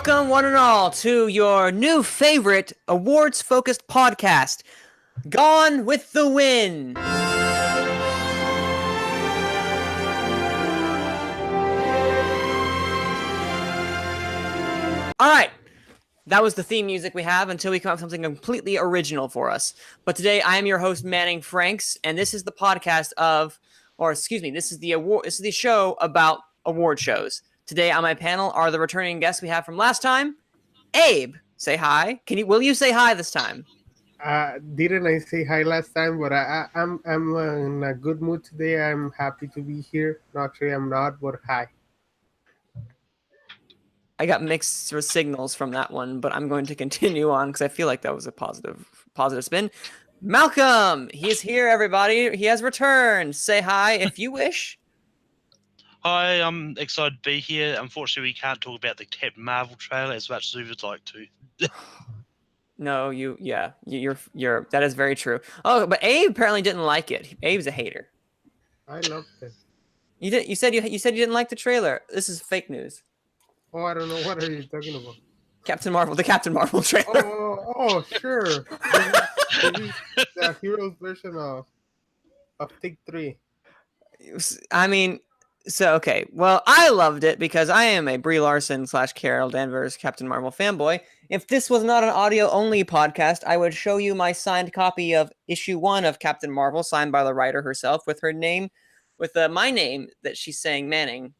Welcome, one and all, to your new favorite awards-focused podcast, Gone with the Wind. All right, that was the theme music we have until we come up with something completely original for us. But today, I am your host, Manning Franks, and this is the podcast this is the show about award shows. Today on my panel are the returning guests we have from last time. Abe, say hi. Will you say hi this time? Didn't I say hi last time? But I'm in a good mood today. I'm happy to be here. Not sure I'm not, but hi. I got mixed signals from that one, but I'm going to continue on because I feel like that was a positive spin. Malcolm, he is here, everybody. He has returned. Say hi if you wish. Hi, I'm excited to be here. Unfortunately, we can't talk about the Captain Marvel trailer as much as we would like to. No, you're that is very true. Oh, but Abe apparently didn't like it. Abe's a hater. I loved it. You said you didn't like the trailer. This is fake news. Oh, I don't know. What are you talking about? The Captain Marvel trailer. Oh, sure. This is the hero's version of Take 3. I mean, okay. Well, I loved it because I am a Brie Larson / Carol Danvers Captain Marvel fanboy. If this was not an audio-only podcast, I would show you my signed copy of issue 1 of Captain Marvel, signed by the writer herself, with her name, with my name that she's saying Manning.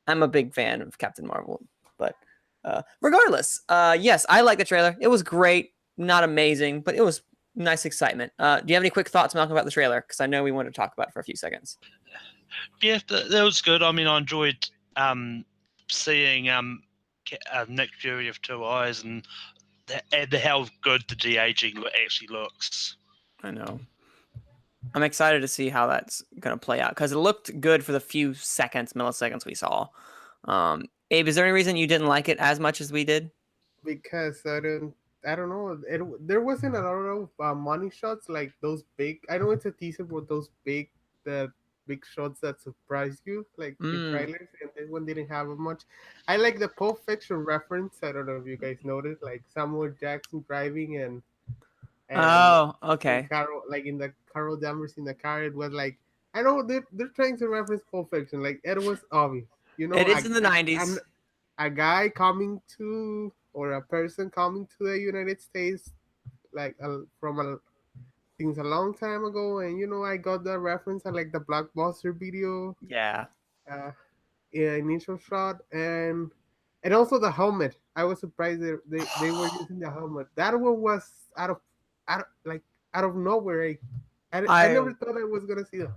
I'm a big fan of Captain Marvel, but regardless, yes, I like the trailer. It was great, not amazing, but it was nice excitement. Do you have any quick thoughts, Malcolm, about the trailer? Because I know we wanted to talk about it for a few seconds. Yeah, that was good. I mean, I enjoyed seeing Nick Fury of Two Eyes and how good the de-aging actually looks. I know. I'm excited to see how that's going to play out because it looked good for the few milliseconds we saw. Abe, is there any reason you didn't like it as much as we did? Because I don't know. There wasn't a lot of money shots like those big. I know it's a teaser, but those big shots that surprise you, like the trailers, and this one didn't have much. I like the Pulp Fiction reference. I don't know if you guys noticed, like Samuel Jackson driving and oh, okay. In the Carol Danvers in the car, it was like, I know they're trying to reference Pulp Fiction. Like, it was obvious. You know, it is in the 90s. A guy coming to, or a person coming to the United States, like from things a long time ago, and I got the reference. I like the Blockbuster video. Yeah. Initial shot and also the helmet. I was surprised they were using the helmet. That one was out of nowhere. I never thought I was gonna see that.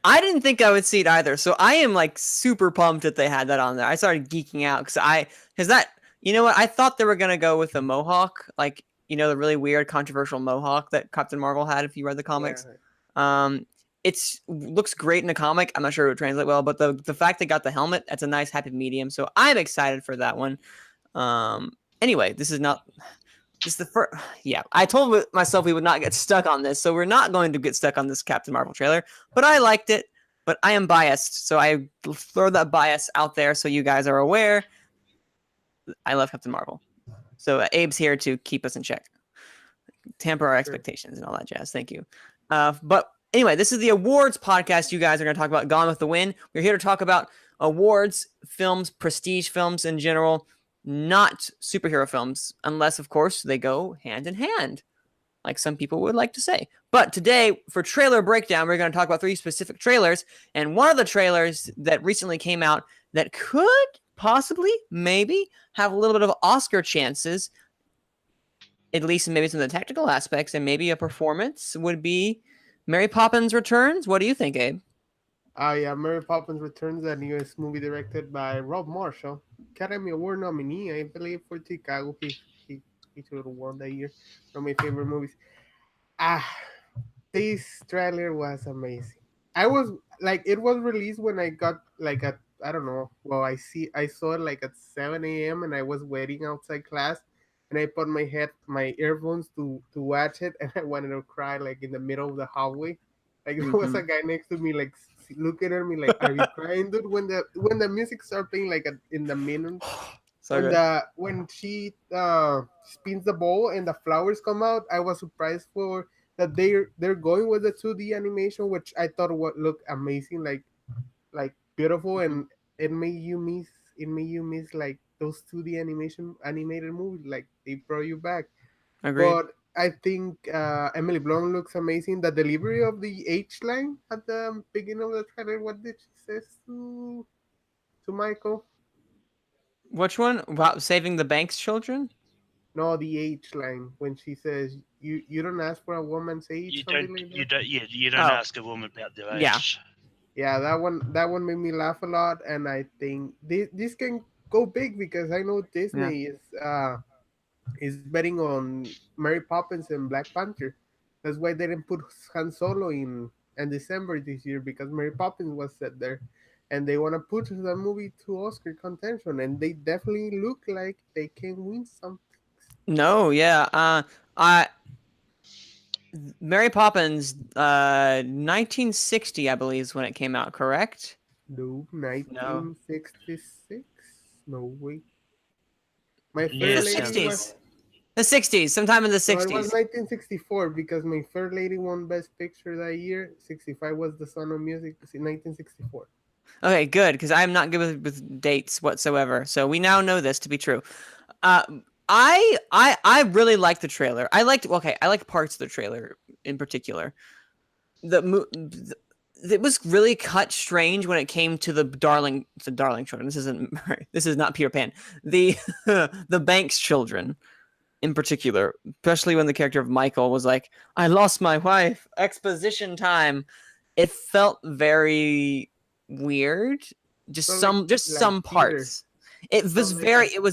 I didn't think I would see it either, so I am like super pumped that they had that on there. I started geeking out because that, you know what, I thought they were gonna go with the mohawk, like, the really weird controversial mohawk that Captain Marvel had. If you read the comics, yeah. It looks great in the comic. I'm not sure it would translate well, but the fact they got the helmet, that's a nice happy medium. So I'm excited for that one. Anyway, this is the first. Yeah, I told myself we would not get stuck on this, so we're not going to get stuck on this Captain Marvel trailer. But I liked it. But I am biased, so I throw that bias out there so you guys are aware. I love Captain Marvel. So Abe's here to keep us in check, tamper our expectations and all that jazz. Thank you. But anyway, this is the awards podcast. You guys are going to talk about Gone with the Wind. We're here to talk about awards, films, prestige films in general, not superhero films, unless, of course, they go hand in hand, like some people would like to say. But today, for trailer breakdown, we're going to talk about 3 specific trailers. And one of the trailers that recently came out that could possibly, maybe, have a little bit of Oscar chances, at least maybe some of the technical aspects, and maybe a performance, would be Mary Poppins Returns. What do you think, Abe? Yeah, Mary Poppins Returns, a newest movie directed by Rob Marshall, Academy Award nominee, I believe, for Chicago. He should have won that year. One of my favorite movies. This trailer was amazing. It was released when I got I don't know. Well, I saw it like at 7 a.m. and I was waiting outside class, and I put my earphones to watch it, and I wanted to cry like in the middle of the hallway. Like there was a guy next to me, like looking at me, like, "Are you crying, dude?" When the music started playing, like in the middle So good. When she spins the ball and the flowers come out, I was surprised for that they're going with the 2D animation, which I thought would look amazing, like beautiful, and it made you miss like those 2D animated movies, like they brought you back. Agreed. But I think Emily Blunt looks amazing. The delivery of the H line at the beginning of the trailer, what did she say to Michael? Which one? About saving the bank's children? No, the H line when she says you don't ask for a woman's age, something like that. You don't Oh, ask a woman about their yeah. age. Yeah, that one made me laugh a lot, and I think this can go big because I know Yeah. Disney is betting on Mary Poppins and Black Panther. That's why they didn't put Han Solo in December this year, because Mary Poppins was set there, and they want to push the movie to Oscar contention, and they definitely look like they can win some. No, yeah. I Mary Poppins, 1960, I believe, is when it came out. Correct? No, No. 1966. No way. My It's Yeah, Fair the it Lady sounds. was 60s. The 60s, sometime in the no, it was 60s. 1964 because My Fair Lady won Best Picture that year. 65 was The Sound of Music. 1964. Okay, good, because I'm not good with dates whatsoever. So we now know this to be true. Uh, I really liked the trailer. I like parts of the trailer in particular. It was really cut strange when it came to the darling children. This is not Peter Pan. The the Banks children in particular, especially when the character of Michael was like, "I lost my wife." Exposition time. It felt very weird. So Just like some theater. parts. It So was like a,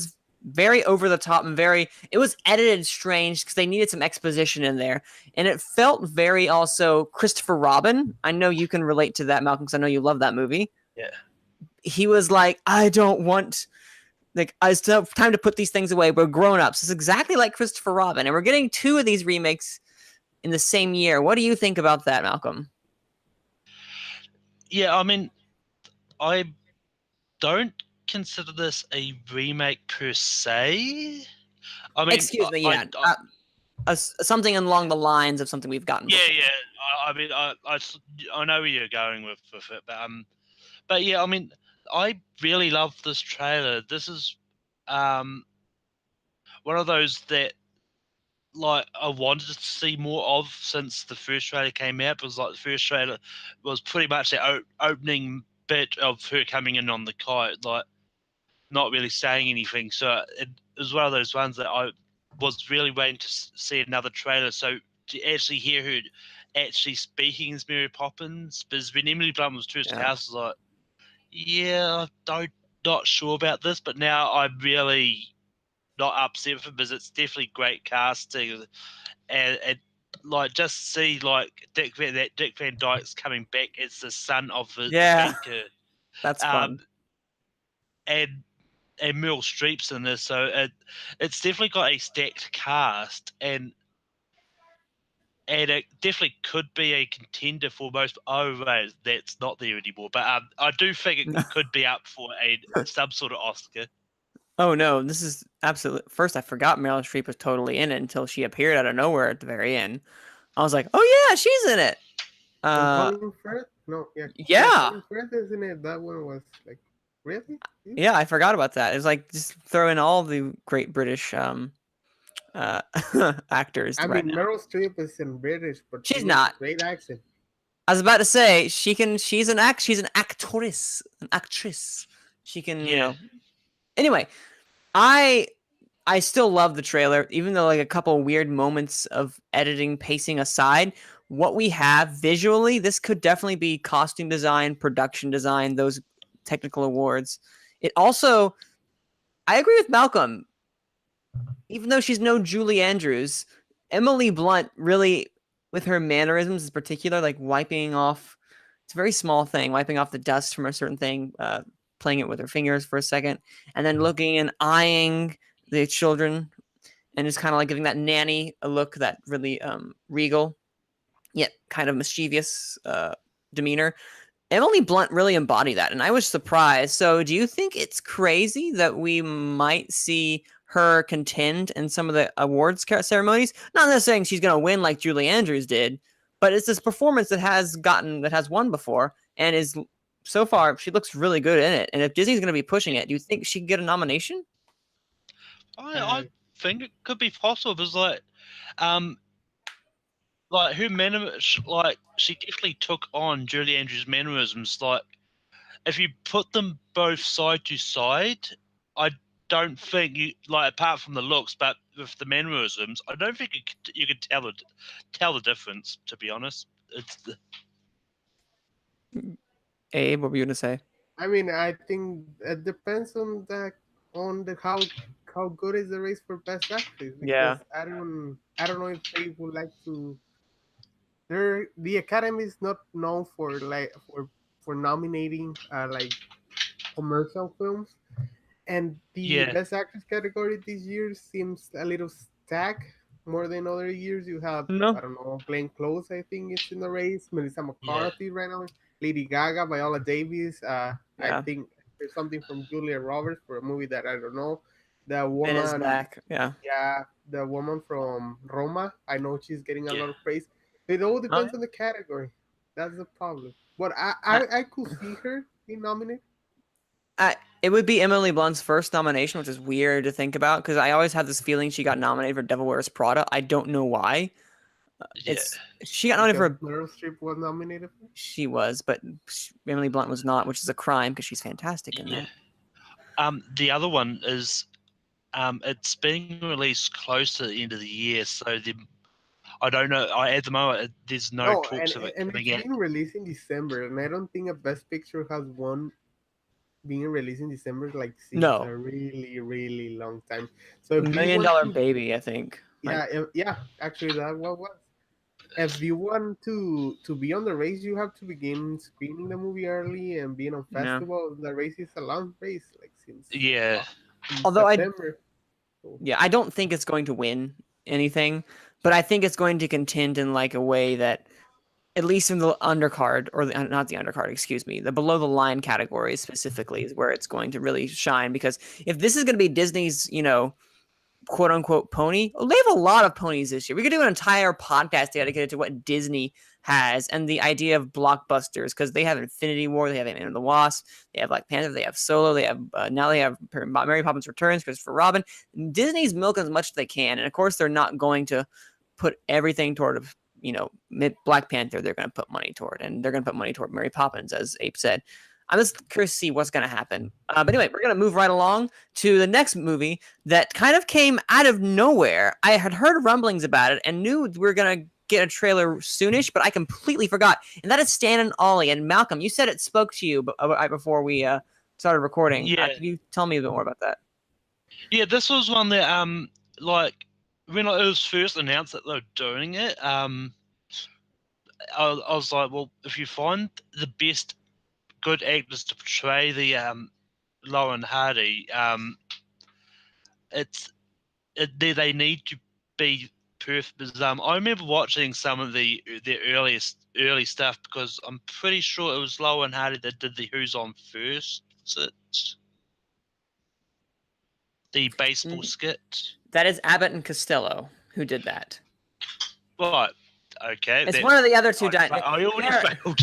very over the top and it was edited strange because they needed some exposition in there. And it felt very also Christopher Robin. I know you can relate to that, Malcolm, because I know you love that movie. Yeah. He was like, I don't want, like, it's time to put these things away. We're grown ups. It's exactly like Christopher Robin. And we're getting 2 of these remakes in the same year. What do you think about that, Malcolm? Yeah, I mean, I don't consider this a remake per se. I mean, Excuse me, yeah. Something along the lines of something we've gotten yeah, before. yeah. I mean, I know where you're going with it, but yeah, I mean, I really love this trailer. This is one of those that like I wanted to see more of since the first trailer came out. Because like the first trailer was pretty much the opening bit of her coming in on the kite, like not really saying anything. So it was one of those ones that I was really waiting to see another trailer. So to actually hear her actually speaking as Mary Poppins, because when Emily Blunt was first Yeah. cast, I was like, yeah, not sure about this, but now I'm really not upset with it because it's definitely great casting, and like just see like Dick Van Dyke's coming back as the son of the Yeah, banker, that's um, fun. and Meryl Streep's in this, so it's definitely got a stacked cast, and it definitely could be a contender for most. Oh, right, that's not there anymore. But I do think it could be up for some sort of Oscar. Oh no, this is absolutely. First, I forgot Meryl Streep was totally in it until she appeared out of nowhere at the very end. I was like, oh yeah, she's in it. and Uh, Colin Firth? No, yeah, yeah, Colin Firth is in it. That one was like, really? yeah, I forgot about that. It's like just throw in all the great British uh actors I right mean, now. Meryl Streep is in British, but she She's has not. great accent. I was about to say she's an actress, an actress. She can, Yeah, Anyway, I I still love the trailer, even though like a couple weird moments of editing pacing aside. What we have visually, this could definitely be costume design, production design, those technical awards. It also, I agree with Malcolm. Even though she's no Julie Andrews, Emily Blunt really, with her mannerisms in particular, like wiping off, it's a very small thing, wiping off the dust from a certain thing, playing it with her fingers for a second, and then looking and eyeing the children, and just kind of like giving that nanny a look, that really regal, yet kind of mischievous demeanor. Emily Blunt really embodied that, and I was surprised. So, do you think it's crazy that we might see her contend in some of the awards ceremonies? Not necessarily saying she's going to win like Julie Andrews did, but it's this performance that has won before, and is so far she looks really good in it. And if Disney's going to be pushing it, do you think she could get a nomination? I think it could be possible. Because um, her like she definitely took on Julie Andrews' mannerisms. Like, if you put them both side to side, I don't think you like apart from the looks, but with the mannerisms, I don't think you could tell the difference. To be honest, Abe, what were you going to say? I mean, I think it depends on how good is the race for best actress, Yeah. because I don't know if they would like to. The Academy is not known for nominating like commercial films, and the yeah, best actress category this year seems a little stacked more than other years. You have, I No. don't know, Glenn Close, I think it's in the race, Melissa yeah, McCarthy right now, Lady Gaga, Viola Davis. I Yeah. think there's something from Julia Roberts for a movie that I don't know. The Ben is woman, back. Yeah. yeah, the woman from Roma. I know she's getting a yeah. lot of praise. It all Oh, depends on the category. That's the problem. But yeah. I could see her being nominated. It would be Emily Blunt's first nomination, which is weird to think about because I always had this feeling she got nominated for Devil Wears Prada. I don't know why. Yeah. She got nominated Because for Meryl Streep was nominated for. she was, but Emily Blunt was not, which is a crime because she's fantastic in Yeah. that. The other one is it's being released close to the end of the year, so I don't know. At the moment, there's no No, talks of it and coming it's out. being released in December, and I don't think a Best Picture has one being released in December like since No, a really really long time. So if you Million want Dollar to, Baby, I think. Like, yeah, actually that what was. If you want to be on the race, you have to begin screening the movie early and being on yeah. festivals. The race is a long race, like since Yeah, in Although September. So, I don't think it's going to win anything, but I think it's going to contend in like a way that at least in the undercard or not the undercard, excuse me, the below the line categories specifically is where it's going to really shine because if this is going to be Disney's, quote unquote pony, well, they have a lot of ponies this year. We could do an entire podcast dedicated to what Disney has and the idea of blockbusters because they have Infinity War, they have Ant-Man and the Wasp, they have Black Panther, they have Solo, they have now they have Mary Poppins Returns, Christopher Robin. Disney's milking as much as they can, and of course they're not going to put everything toward Black Panther. They're going to put money toward, and they're going to put money toward Mary Poppins, as Ape said. I'm just curious to see what's going to happen. But anyway, we're going to move right along to the next movie that kind of came out of nowhere. I had heard rumblings about it and knew we were going to get a trailer soonish, but I completely forgot. And that is Stan and Ollie. And Malcolm, you said it spoke to you before we started recording. yeah, Can you tell me a bit more about that? yeah. This was one that like when it was first announced that they were doing it, I was like, well, if you find the best good actors to portray the Lauren Hardy, they need to be perfect. Because, I remember watching some of their early stuff because I'm pretty sure it was Lauren Hardy that did the Who's On First, the baseball skit. That is Abbott and Costello who did that. Right. Okay. It's one of the other two. I already failed.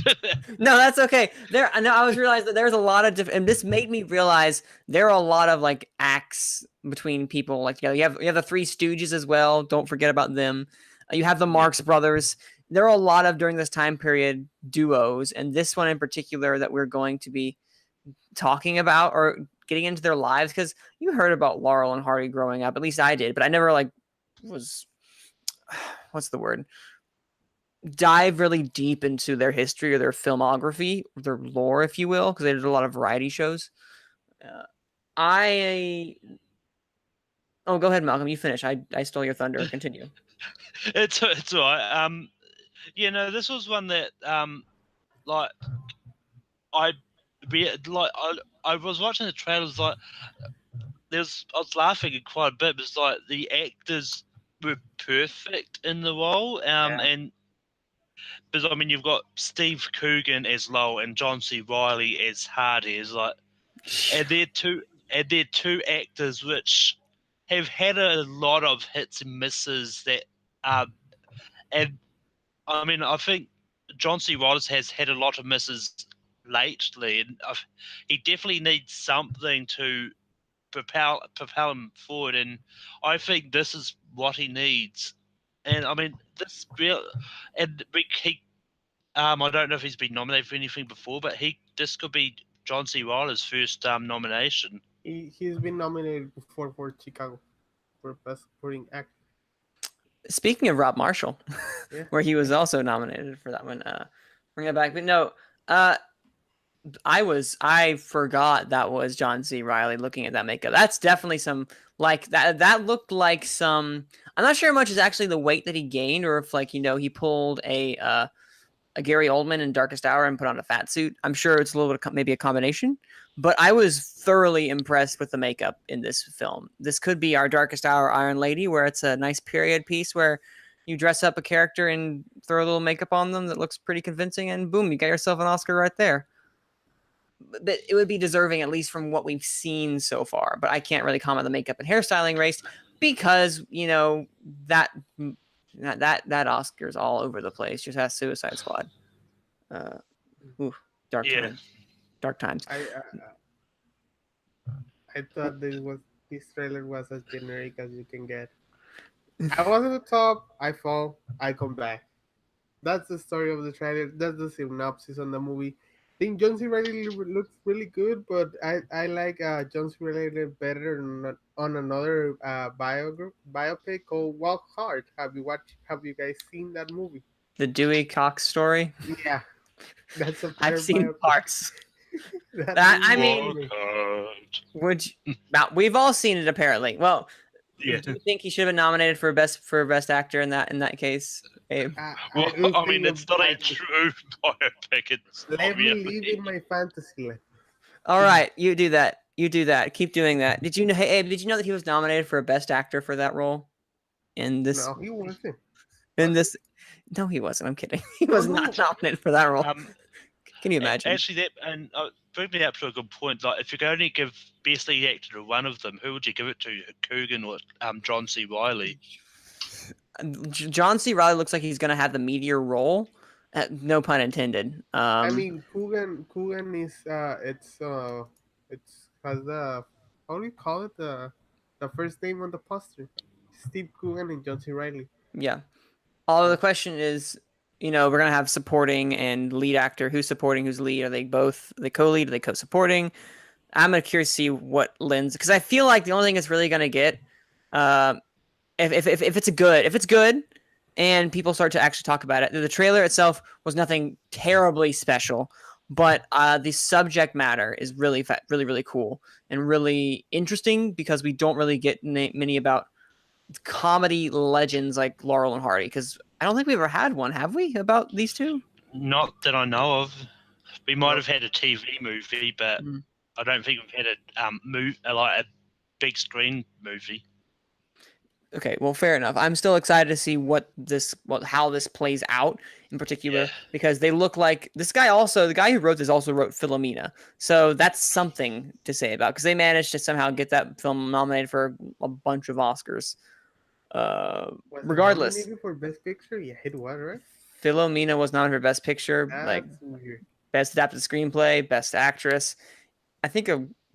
No, that's okay. I was realized that there's a lot of different, and this made me realize there are a lot of like acts between people. Like you have the Three Stooges as well. Don't forget about them. You have the Marx Brothers. There are a lot of during this time period duos, and this one in particular that we're going to be talking about or getting into their lives because you heard about Laurel and Hardy growing up. At least I did, but I never like was what's the word? Dive really deep into their history or their filmography, their lore, if you will, because they did a lot of variety shows. I oh, go ahead, Malcolm. You finish. I stole your thunder. Continue. It's all right. This was one that like I I was watching the trailers like I was laughing quite a bit because like the actors were perfect in the role, Yeah. and But I mean, you've got Steve Coogan as Lowell and John C. Reilly as Hardy. Is like, and they're two actors which have had a lot of hits and misses. And I mean, I think John C. Reilly has had a lot of misses lately, and he definitely needs something to propel him forward. And I think this is what he needs. And I mean, this real and he I don't know if he's been nominated for anything before, but this could be John C. Reilly's first nomination. He's been nominated before for Chicago for Best Supporting Actor. Speaking of Rob Marshall, Yeah. where he was also nominated for that one, bring it back. But no, I forgot that was John C. Reilly looking at that makeup. That's definitely some like that. That looked like some. I'm not sure how much is actually the weight that he gained, or if he pulled a Gary Oldman in Darkest Hour and put on a fat suit. I'm sure it's a little bit maybe a combination. But I was thoroughly impressed with the makeup in this film. This could be our Darkest Hour Iron Lady, where it's a nice period piece where you dress up a character and throw a little makeup on them that looks pretty convincing, and boom, you got yourself an Oscar right there. But it would be deserving, at least from what we've seen so far. But I can't really comment on the makeup and hairstyling race because that Oscar's all over the place. Just has Suicide Squad. Dark times. I thought this trailer was as generic as you can get. I was at the top, I fall, I come back. That's the story of the trailer. That's the synopsis on the movie. I think John C. Reilly looks really good, but I like John C. Reilly better on another biopic called Walk Hard. Have you guys seen that movie? The Dewey Cox story? Yeah. That's a I've seen biopic. parts. We've all seen it apparently. Well, Yeah. do you think he should have been nominated for best actor in that case, Abe? Well, I mean, it's not a true biopic. Let me live in my fantasy land. All right, you do that. Keep doing that. Did you know? Hey, Abe, did you know that he was nominated for a best actor for that role? In this? No, he wasn't. In this? No, he wasn't. I'm kidding. He was not nominated for that role. Can you imagine? Actually, bring me up to a good point. Like, if you could only give best lead actor to one of them, who would you give it to? Coogan or John C. Reilly? John C. Reilly looks like he's going to have the meteor role. No pun intended. I mean, Coogan is it's has the how do you call it the first name on the poster? Steve Coogan and John C. Reilly. Yeah. Although the question is, we're gonna have supporting and lead actor. Who's supporting? Who's lead? Are they both the co-lead? Are they co-supporting? I'm curious to see what Lynn's, because I feel like the only thing it's really gonna get, if it's good, and people start to actually talk about it. The trailer itself was nothing terribly special, but the subject matter is really really cool and really interesting because we don't really get many about comedy legends like Laurel and Hardy, because I don't think we've ever had one, have we, about these two? Not that I know of. We might have had a TV movie, but I don't think we've had a big screen movie. Okay, well, fair enough. I'm still excited to see how this plays out in particular, because they look like this guy also, the guy who wrote this also wrote Philomena. So that's something to say about, because they managed to somehow get that film nominated for a bunch of Oscars. Regardless. Nominated for Best Picture? Yeah, it was, right? Philomena was nominated for Best Picture, weird. Best Adapted Screenplay, Best Actress. I think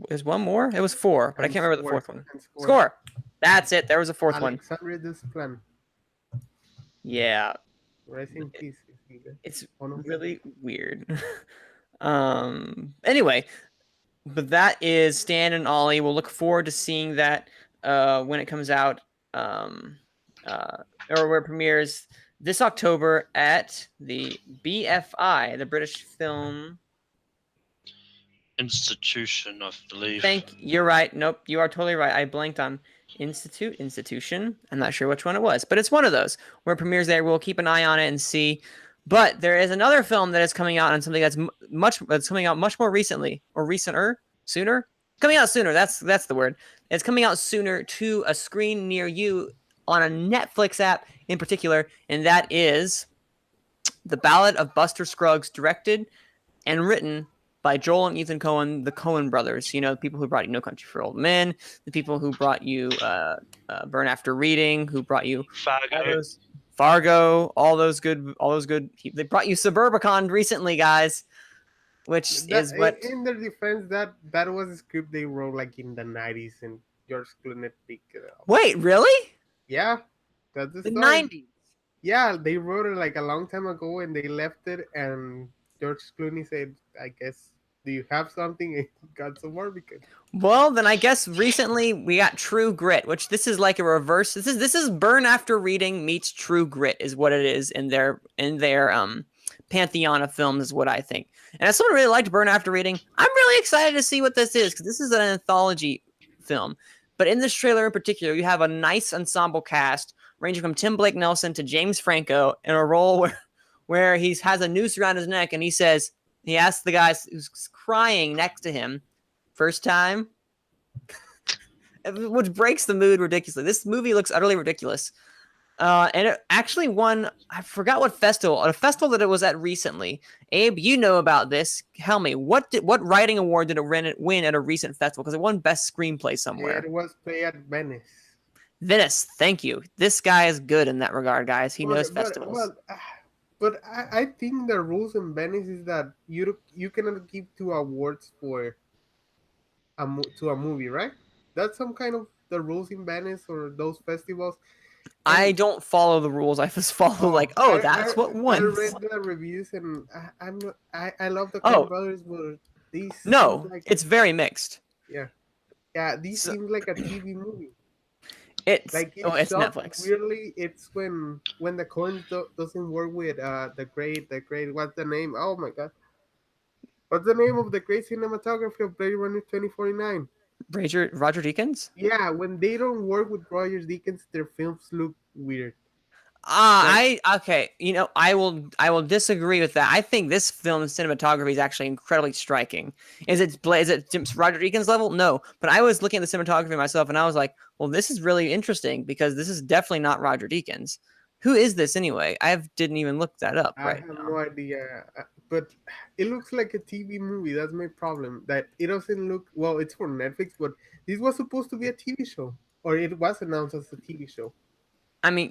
there's one more. It was 4, but I can't remember the fourth one. Score. That's it. There was a fourth one. Alexandre Desplan. Yeah. Rest in peace. It's really weird. Anyway, but that is Stan and Ollie. We'll look forward to seeing that when it comes out, or where it premieres this October at the BFI, the British Film Institution, I believe. You're right. Nope, you are totally right. I blanked on institution. I'm not sure which one it was, but it's one of those where it premieres there. We'll keep an eye on it and see. But there is another film that is coming out on something that's coming out much more recently, or sooner. Coming out sooner. That's the word. It's coming out sooner to a screen near you on a Netflix app in particular, and that is The Ballad of Buster Scruggs, directed and written by Joel and Ethan Coen, the Coen brothers. You know, the people who brought you No Country for Old Men, the people who brought you Burn After Reading, who brought you Fargo, all those good. They brought you Suburbicon recently, guys, which is what. In their defense, that was a script they wrote like in the 90s, and George Clooney picked it up. Wait, really? Yeah, that's the The story. 90s. Yeah, they wrote it like a long time ago, and they left it, and George Clooney said, "I guess, do you have something?" And he got some more because. Well, then I guess recently we got True Grit, which this is like a reverse. This is Burn After Reading meets True Grit, is what it is in their pantheon of films, is what I think. And as someone who really liked Burn After Reading, I'm really excited to see what this is, because this is an anthology film. But in this trailer in particular, you have a nice ensemble cast ranging from Tim Blake Nelson to James Franco in a role where he has a noose around his neck, and he asks the guy who's crying next to him, first time, which breaks the mood ridiculously. This movie looks utterly ridiculous. And it actually won, I forgot what festival, a festival that it was at recently. Abe, you know about this. Tell me, what writing award did it win at a recent festival? Because it won Best Screenplay somewhere. It was played at Venice. Venice, thank you. This guy is good in that regard, guys. He knows festivals. But I think the rules in Venice is that you cannot give 2 awards for to a movie, right? That's some kind of the rules in Venice or those festivals. I don't follow the rules. I just follow that's what won. I read the reviews, and I love the Coen brothers, but these it's very mixed. Yeah. These seem like a TV movie. It's Netflix. Weirdly, it's when the Coen doesn't work with the great. What's the name? Oh my god, what's the name of the great cinematography of Blade Runner 2049? Roger Deakins? Yeah, when they don't work with Roger Deakins, their films look weird. Okay. You know, I will disagree with that. I think this film's cinematography is actually incredibly striking. Is it Roger Deakins level? No, but I was looking at the cinematography myself, and I was like, well, this is really interesting because this is definitely not Roger Deakins. Who is this anyway? Didn't even look that up right now. I have no idea, but it looks like a TV movie. That's my problem. That it doesn't look well. It's for Netflix, but this was supposed to be a TV show, or it was announced as a TV show. I mean,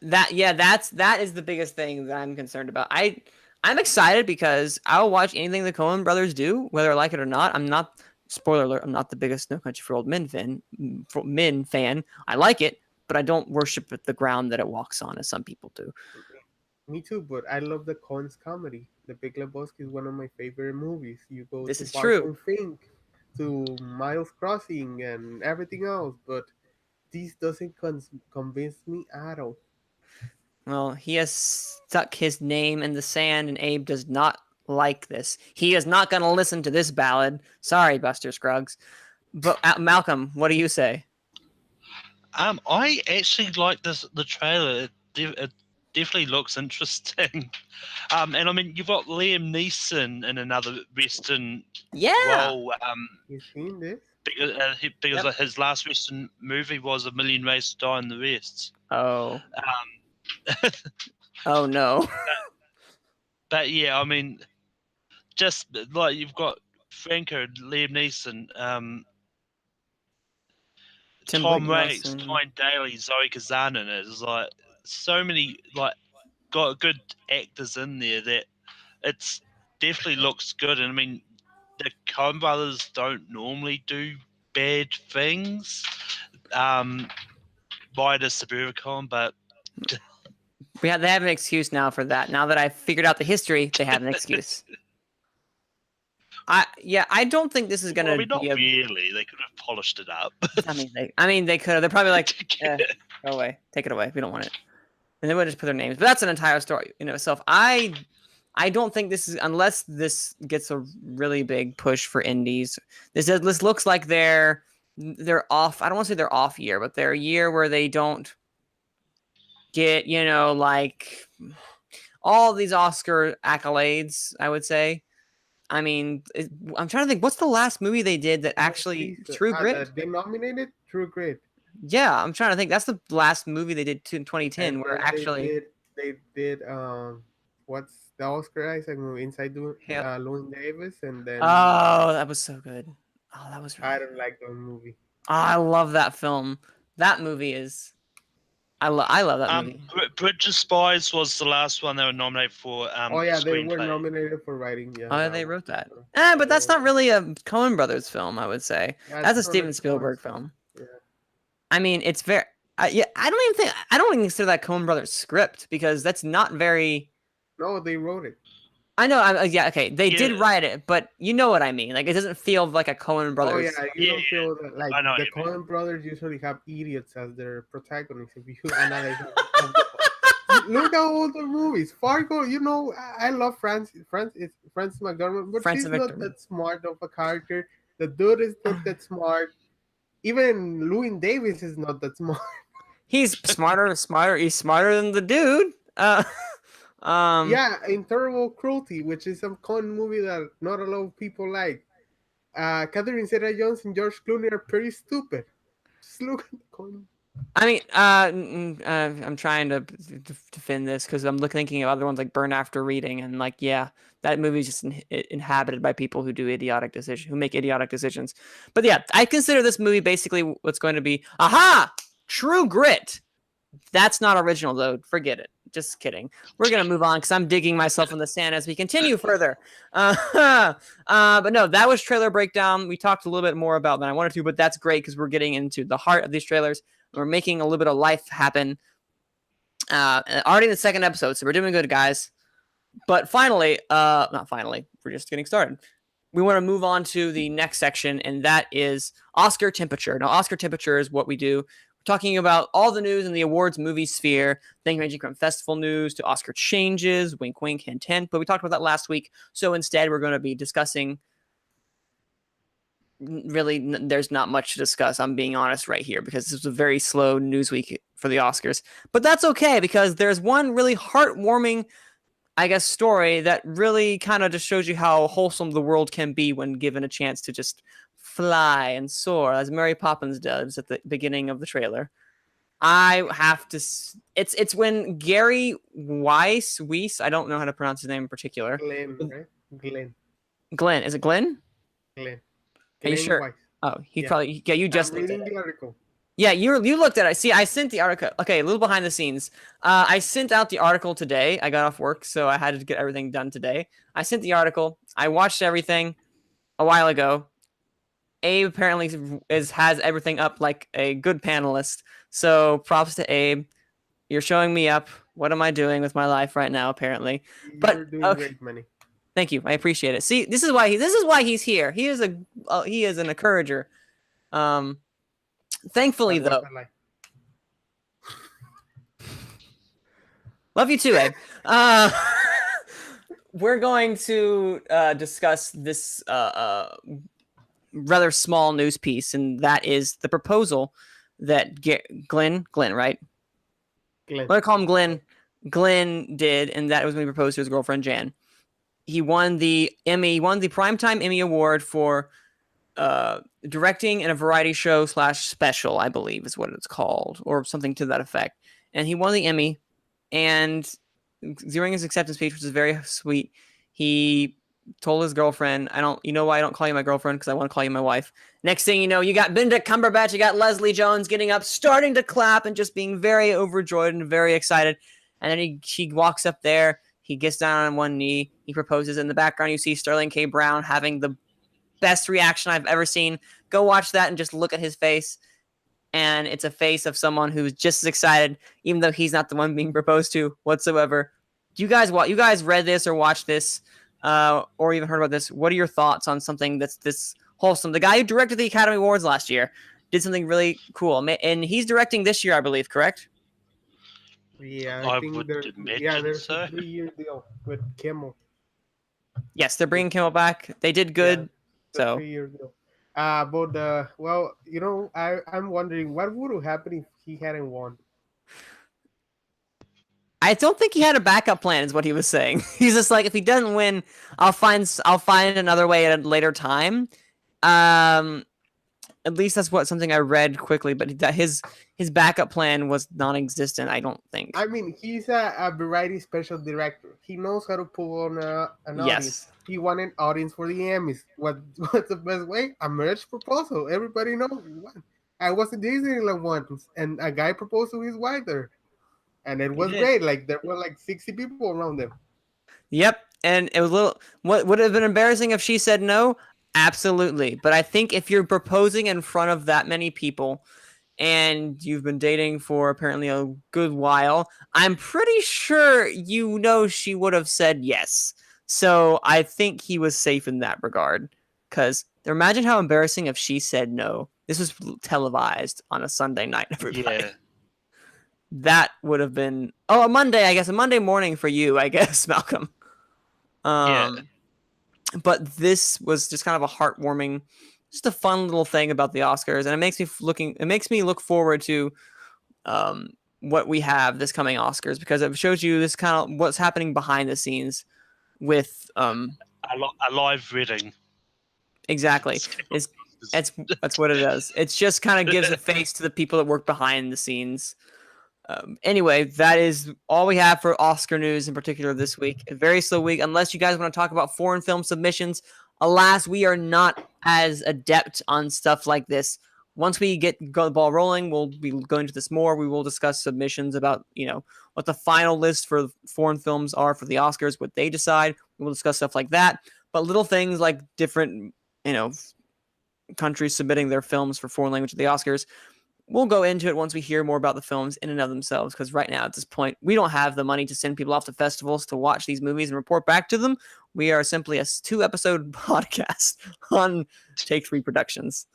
that is the biggest thing that I'm concerned about. I'm excited because I'll watch anything the Coen brothers do, whether I like it or not. I'm not, spoiler alert, I'm not the biggest No Country for Old Men fan. I like it, but I don't worship the ground that it walks on, as some people do. Me too, but I love the Coen's comedy. The Big Lebowski is one of my favorite movies. You go this to is true. Fink, to Miles Crossing, and everything else, but this doesn't convince me at all. Well, he has stuck his name in the sand, and Abe does not like this. He is not going to listen to this ballad. Sorry, Buster Scruggs. But Malcolm, what do you say? I actually like the trailer. It definitely looks interesting. And I mean, you've got Liam Neeson in another Western role. You've seen this? Because his last Western movie was A Million Ways to Die in the West. Oh. Oh no. But yeah, I mean, just like you've got Franco, Liam Neeson, Tom Waits, Tyne Daly, Zoe Kazan in it. It's like so many got good actors in there that it's definitely looks good. And I mean, the Coen brothers don't normally do bad things by the Suburbicon, but they have an excuse now for that. Now that I've figured out the history, they have an excuse. I don't think this is gonna be not really. They could have polished it up. I mean, they could have. They're probably like, go away, take it away. We don't want it, and they would just put their names. But that's an entire story in itself. I don't think this is, unless this gets a really big push for indies. This looks like they're off. I don't want to say they're off year, but they're a year where they don't get, like all these Oscar accolades, I would say. I mean, I'm trying to think, what's the last movie they did that actually True Grit? They nominated True Grit. Yeah, I'm trying to think. That's the last movie they did in 2010 where actually they did what's the Oscar Isaac movie? Inside Hail- Llewyn Davis, and then Oh, that was so good. Oh, that was really I good. don't like that movie. Oh, I love that film. That movie is. I love that movie. Bridge of Spies was the last one they were nominated for. Oh yeah, they were Screenplay. nominated for writing. Yeah, Oh, that they one. wrote that. Yeah, But that's not really a Coen Brothers film, I would say. yeah, That's a it's not Steven Coen's Spielberg film. Yeah. I mean, it's very. Yeah, I don't even consider that Coen Brothers script because that's not very. No, they wrote it. I know. Yeah. Okay. They did Yeah. write it, but you know what I mean. Like, it doesn't feel like a Coen Oh Brothers. yeah, you don't feel that like I know the what you mean. Coen brothers usually have idiots as their protagonists. If you analyze look at all the movies. Fargo, you know, I love Frances McDormand, but Frances she's not McDormand. that smart of a character. The dude is not that smart. Even Llewyn Davis is not that smart. He's smarter. He's smarter than the dude. Yeah, in Terrible Cruelty, which is some Coen movie that not a lot of people like. Catherine Zeta-Jones and George Clooney are pretty stupid. Just look at the Coen. I mean, I'm trying to defend this because I'm thinking of other ones like Burn After Reading, and like, yeah, that movie's just inhabited by people who make idiotic decisions. But yeah, I consider this movie basically what's going to be. Aha! True Grit. That's not original though. Forget it. Just kidding. We're gonna move on because I'm digging myself in the sand as we continue further. But no, that was trailer breakdown. We talked a little bit more about than I wanted to, but that's great because we're getting into the heart of these trailers. We're making a little bit of life happen. Already in the second episode, so we're doing good, guys. But finally, not finally, we're just getting started. We want to move on to the next section, and that is Oscar temperature. Now, Oscar temperature is what we do. We're talking about all the news in the awards movie sphere, things ranging from festival news to Oscar changes, wink, wink, hint, hint. But we talked about that last week, so instead we're going to be discussing. Really, there's not much to discuss. I'm being honest right here because this was a very slow news week for the Oscars. But that's okay because there's one really heartwarming, I guess, story that really kind of just shows you how wholesome the world can be when given a chance to just fly and soar, as Mary Poppins does at the beginning of the trailer. I have to. It's when Gary Weiss. I don't know how to pronounce his name in particular. Glenn, right? Glenn. Is it Glenn? Glenn. Are you sure? Weiss. Oh, he probably. Yeah, you just I'm looked at reading it. the article. Yeah, you looked at it. See, I sent the article. Okay, a little behind the scenes. I sent out the article today. I got off work, so I had to get everything done today. I sent the article. I watched everything a while ago. Abe apparently has everything up like a good panelist. So props to Abe. You're showing me up. What am I doing with my life right now? Apparently, You're doing great, Manny. Thank you. I appreciate it. See, this is why he's here. He is an encourager. Thankfully though. Love you too, Abe. We're going to discuss this rather small news piece, and that is the proposal that Glenn, right? Glenn. Let's call him Glenn. Glenn did, and that was when he proposed to his girlfriend Jan. He won the Primetime Emmy Award for directing in a variety show / special, I believe is what it's called, or something to that effect. And he won the Emmy, and during his acceptance speech, which is very sweet, he told his girlfriend, you know why I don't call you my girlfriend? Because I want to call you my wife. Next thing you know, you got Benedict Cumberbatch, you got Leslie Jones getting up, starting to clap, and just being very overjoyed and very excited. And then she walks up there, he gets down on one knee, he proposes. In the background, you see Sterling K. Brown having the best reaction I've ever seen. Go watch that and just look at his face. And it's a face of someone who's just as excited, even though he's not the one being proposed to whatsoever. You guys read this or watched this, or even heard about this? What are your thoughts on something that's this wholesome? The guy who directed the Academy Awards last year did something really cool, and he's directing this year, I believe. Correct? Yeah, I think would there's imagine so. a 3-year deal with Kimmel. Yes, they're bringing Kimmel back. They did good. Yeah, 3-year deal. But well, you know, I'm wondering what would have happened if he hadn't won. I don't think he had a backup plan, is what he was saying. He's just like, if he doesn't win, I'll find another way at a later time. At least that's something I read quickly. But that his backup plan was non-existent. I don't think. I mean, he's a variety special director. He knows how to pull on an audience. Yes. He wanted audience for the Emmys. What's the best way? A marriage proposal. Everybody knows what. I was in Disneyland once, and a guy proposed to his wife there, and it was great. Like there were like 60 people around them. Yep, and it was a little. What would have been embarrassing if she said no? Absolutely, but I think if you're proposing in front of that many people, and you've been dating for apparently a good while, I'm pretty sure she would have said yes. So I think he was safe in that regard. Because imagine how embarrassing if she said no. This was televised on a Sunday night, everybody. Yeah. That would have been a Monday, I guess, a Monday morning for you, I guess, Malcolm. Yeah. But this was just kind of a heartwarming, just a fun little thing about the Oscars, and it makes me look forward to what we have this coming Oscars, because it shows you this kind of what's happening behind the scenes with a live reading. Exactly. That's what it does. It just kind of gives a face to the people that work behind the scenes. Anyway, that is all we have for Oscar news in particular this week. A very slow week, unless you guys want to talk about foreign film submissions. Alas, we are not as adept on stuff like this. Once we get the ball rolling, we'll be going into this more. We will discuss submissions about, what the final list for foreign films are for the Oscars, what they decide. We will discuss stuff like that. But little things like different, countries submitting their films for foreign language at the Oscars, we'll go into it once we hear more about the films in and of themselves, because right now, at this point, we don't have the money to send people off to festivals to watch these movies and report back to them. We are simply a 2-episode podcast on Take 3 Productions.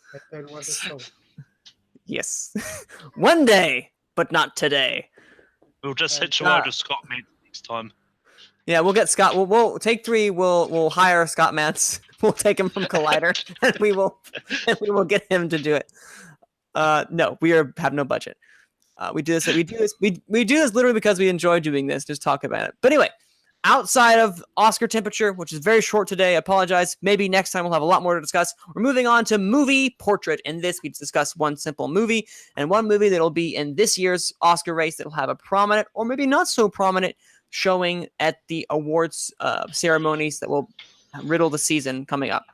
Yes. One day, but not today. We'll just hitch a load of Scott Mantz next time. Yeah, we'll get Scott. We'll Take 3. We'll hire Scott Mantz. We'll take him from Collider, and we will get him to do it. No, we have no budget. We do this literally because we enjoy doing this. Just talk about it. But anyway, outside of Oscar temperature, which is very short today, I apologize. Maybe next time we'll have a lot more to discuss. We're moving on to movie portrait. In this, we discuss one simple movie and one movie that'll be in this year's Oscar race that'll have a prominent or maybe not so prominent showing at the awards ceremonies that will riddle the season coming up.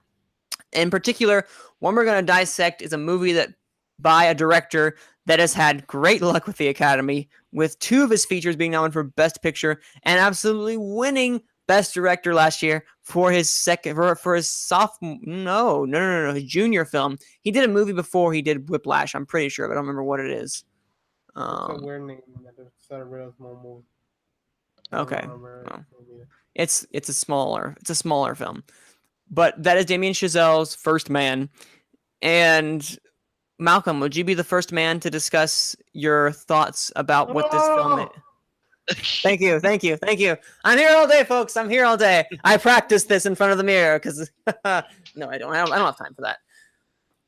In particular, one we're going to dissect is a movie that by a director that has had great luck with the Academy, with 2 of his features being nominated for Best Picture and absolutely winning Best Director last year for his his junior film. He did a movie before he did Whiplash, I'm pretty sure, but I don't remember what it is. It's a weird name. It's a real small movie. Okay. Well, it's a smaller film. But that is Damien Chazelle's First Man. And Malcolm, would you be the first man to discuss your thoughts about what this film is? Thank you. I'm here all day, folks. I'm here all day. I practiced this in front of the mirror because no, I don't have time for that.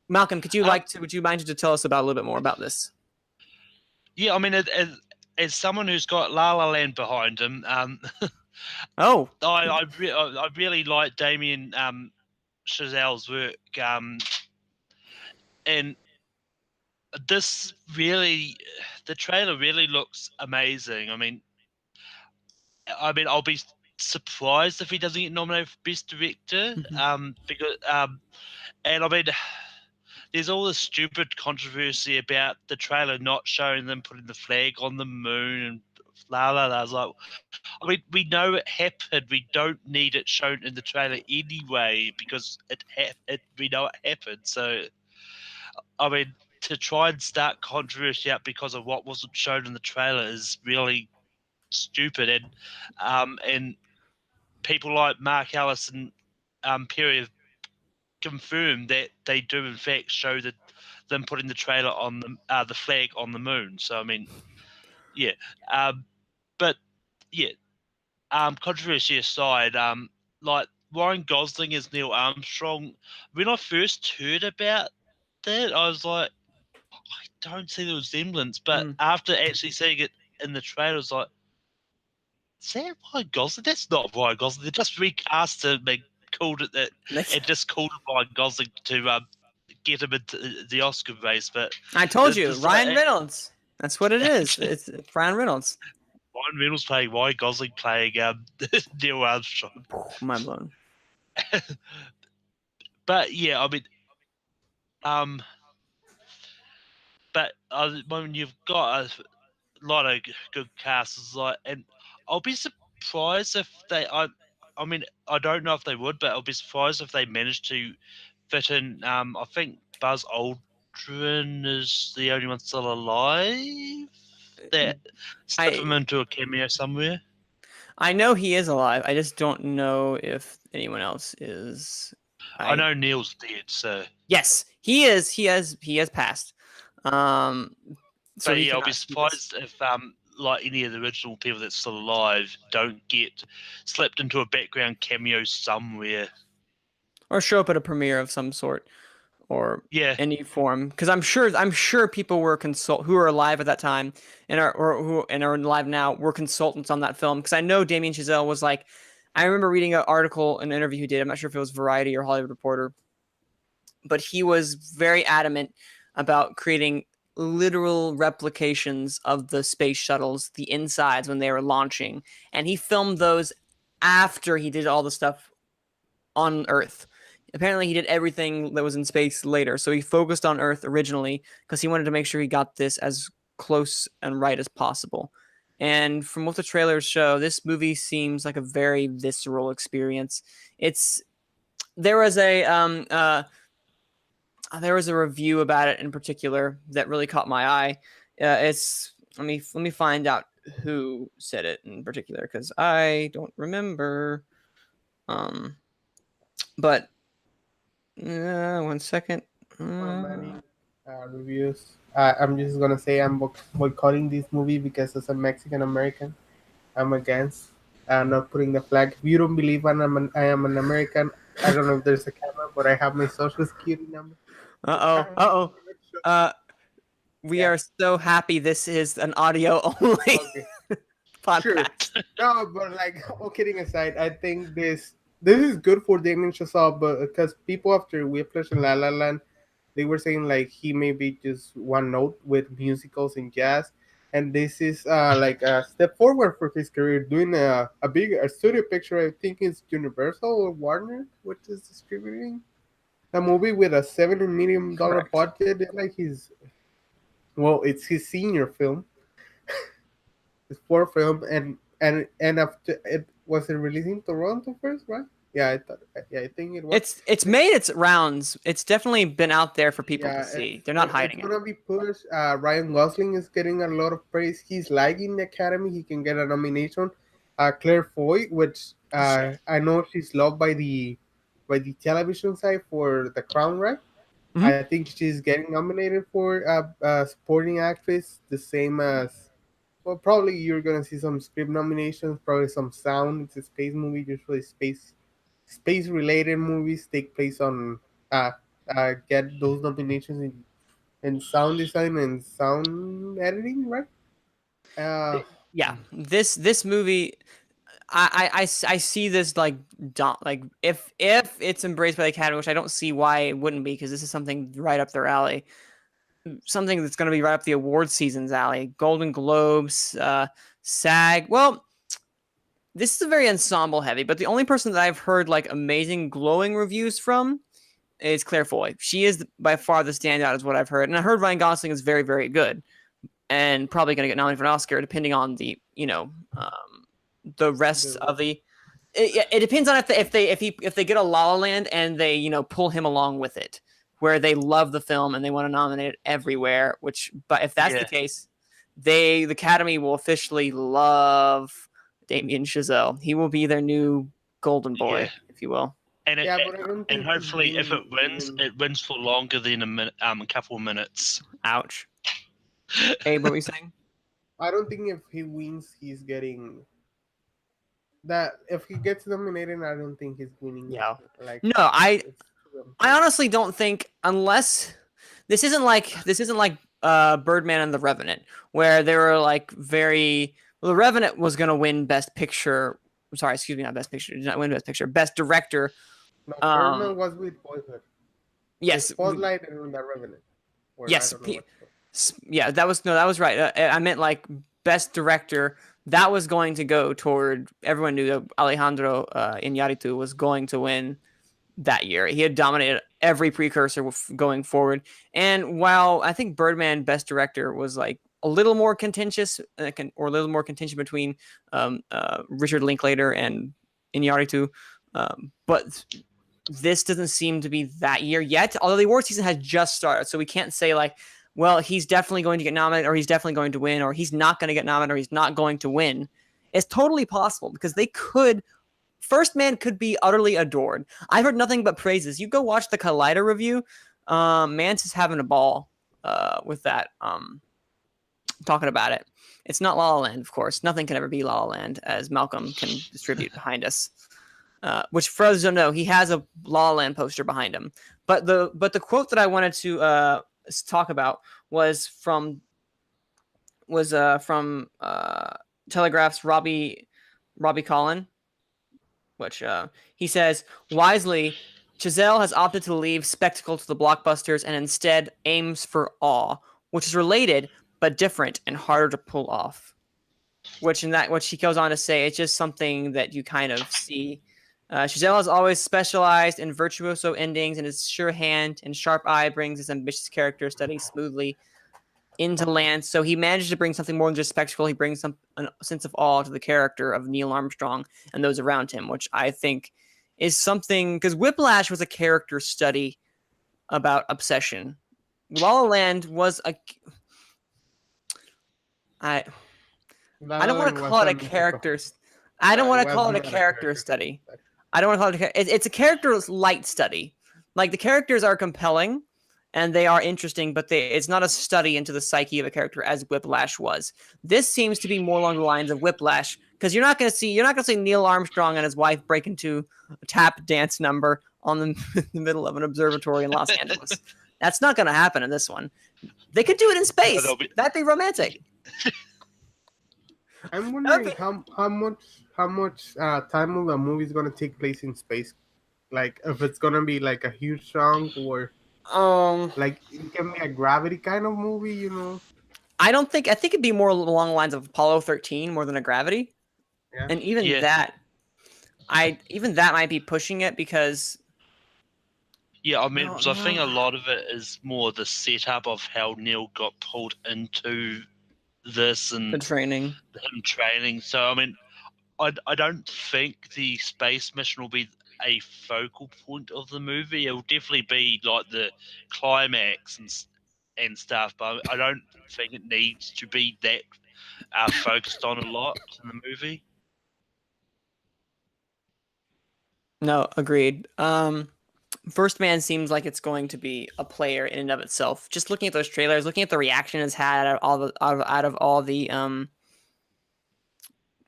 Malcolm, would you mind to tell us about a little bit more about this? Yeah, I mean, as someone who's got La La Land behind him, I really like Damien Chazelle's work, and this really, the trailer really looks amazing. I mean, I'll be surprised if he doesn't get nominated for Best Director, because and I mean, there's all this stupid controversy about the trailer not showing them putting the flag on the moon and la la la. I was like, I mean, we know it happened. We don't need it shown in the trailer anyway because we know it happened. So, I mean, to try and start controversy out because of what wasn't shown in the trailer is really stupid. And people like Mark Ellis and Perry have confirmed that they do in fact show them putting the trailer on the flag on the moon. So I mean, yeah, but yeah, controversy aside, like Ryan Gosling as Neil Armstrong. When I first heard about that, I was like, I don't see the resemblance. But after actually seeing it in the trailer, I was like, is that Ryan Gosling? That's not Ryan Gosling. They just recast him. They called it that. And just called Ryan Gosling to get him into the Oscar race, but I told you, this Ryan Reynolds. That's what it is. It's Ryan Reynolds. Ryan Reynolds playing Ryan Gosling playing Neil Armstrong. Mind blown. But yeah, I mean, but when you've got a lot of good casts, like, and I'll be surprised if they. I mean, I don't know if they would, but I'll be surprised if they managed to fit in. I think Buzz Aldrin is the only one still alive. That slip him into a cameo somewhere. I know he is alive. I just don't know if anyone else is. I know Neil's dead, so yes, he is. He has passed. So but yeah, I'll be surprised if like any of the original people that's still alive don't get slipped into a background cameo somewhere, or show up at a premiere of some sort, or any form. Because I'm sure people were who are alive at that time and are alive now were consultants on that film. Because I know Damien Chazelle was like, I remember reading an article, an interview he did. I'm not sure if it was Variety or Hollywood Reporter, but he was very adamant about creating literal replications of the space shuttles, the insides when they were launching, and he filmed those after he did all the stuff on Earth. Apparently he did everything that was in space later, so he focused on Earth originally because he wanted to make sure he got this as close and right as possible. And from what the trailers show, this movie seems like a very visceral experience. There was a review about it in particular that really caught my eye. Let me find out who said it in particular because I don't remember. But 1 second. Many reviews. I'm just gonna say I'm boycotting this movie because as a Mexican American, I'm against not putting the flag. If you don't believe I am an American, I don't know if there's a camera, but I have my social security number. We are so happy this is an audio only podcast. Sure. No, but like, all kidding aside, I think this is good for Damien Chazelle, but because people after Whiplash and La La Land, they were saying like he may be just one note with musicals and jazz, and this is like a step forward for his career, doing a studio picture. I think it's Universal or Warner, which is distributing a movie with a $70 million budget. Like it's his senior film. His fourth film, and after it was it released in Toronto first, right? I think it was. It's made its rounds. It's definitely been out there for people to see. They're not hiding it. It's gonna be pushed. Ryan Gosling is getting a lot of praise. He's lagging the Academy. He can get a nomination. Claire Foy, which I know she's loved by the television side for The Crown, right? Mm-hmm. I think she's getting nominated for supporting actress, the same as. Well, probably you're gonna see some script nominations, probably some sound. It's a space movie. Usually, space related movies take place on get those nominations in sound design and sound editing, right? This movie, I see this like if it's embraced by the Academy, which I don't see why it wouldn't be, because this is something right up their alley. Something that's going to be right up the award season's alley. Golden Globes, SAG. Well, this is a very ensemble heavy, but the only person that I've heard like amazing glowing reviews from is Claire Foy. She is by far the standout, is what I've heard. And I heard Ryan Gosling is very, very good and probably going to get nominated for an Oscar, depending on the rest of the. It depends on if they get a La La Land and they pull him along with it, where they love the film and they want to nominate it everywhere. But if that's the case, the Academy will officially love Damien Chazelle. He will be their new golden boy, if you will. And hopefully, if it wins for longer than a couple of minutes. Ouch. Hey, what were you saying? I don't think if he wins, he's getting that. If he gets nominated, I don't think he's winning. Yeah. I honestly don't think, unless this isn't like Birdman and The Revenant, where they were like very. Well, The Revenant was going to win Best Picture. I'm sorry, excuse me, not Best Picture. Did not win Best Picture. Best Director. No, Birdman was with Boyhood. Yes. Spotlight and The Revenant. Or Yes. I don't know Yeah, that was right. I meant like best director. That was going to go toward. Everyone knew that Alejandro Iñárritu was going to win that year. He had dominated every precursor going forward. And while I think Birdman Best Director was like a little more contentious, or a little more contention between Richard Linklater and Iñárritu, but this doesn't seem to be that year yet. Although the award season has just started, so we can't say like, well, he's definitely going to get nominated, or he's definitely going to win, or he's not going to get nominated, or he's not going to win. It's totally possible because they could. First Man could be utterly adored. I've heard nothing but praises. You go watch the Collider review. Mance is having a ball with that. Talking about it. It's not La La Land, of course. Nothing can ever be La La Land, as Malcolm can distribute behind us. Which, for those who don't know, he has a La La Land poster behind him. But the quote that I wanted to talk about was from Telegraph's Robbie Collin, which he says, wisely, Chazelle has opted to leave spectacle to the blockbusters and instead aims for awe, which is related but different and harder to pull off. What he goes on to say, it's just something that you kind of see. Chazelle has always specialized in virtuoso endings, and his sure hand and sharp eye brings his ambitious character study smoothly into land. So he manages to bring something more than just spectacle. He brings a sense of awe to the character of Neil Armstrong and those around him, which I think is something, because Whiplash was a character study about obsession. La La Land was I don't want to call it a character. I don't want to call it a character study. I don't want to call it it's a character light study. Like, the characters are compelling and they are interesting, but it's not a study into the psyche of a character as Whiplash was. This seems to be more along the lines of Whiplash, because you're not going to see Neil Armstrong and his wife break into a tap dance number in the middle of an observatory in Los Angeles. That's not going to happen in this one. They could do it in space. That'd be romantic. I'm wondering how much time of the movie is gonna take place in space. Like, if it's gonna be like a huge chunk, or like it can be a gravity kind of movie, you know? I think it'd be more along the lines of Apollo 13 more than a Gravity. Yeah. And even that might be pushing it, because I think a lot of it is more the setup of how Neil got pulled into this and the training. So I mean, I don't think the space mission will be a focal point of the movie. It will definitely be like the climax and stuff, but I don't think it needs to be that focused on a lot in the movie. No, agreed. First Man seems like it's going to be a player in and of itself. Just looking at those trailers, looking at the reaction it's had out of all the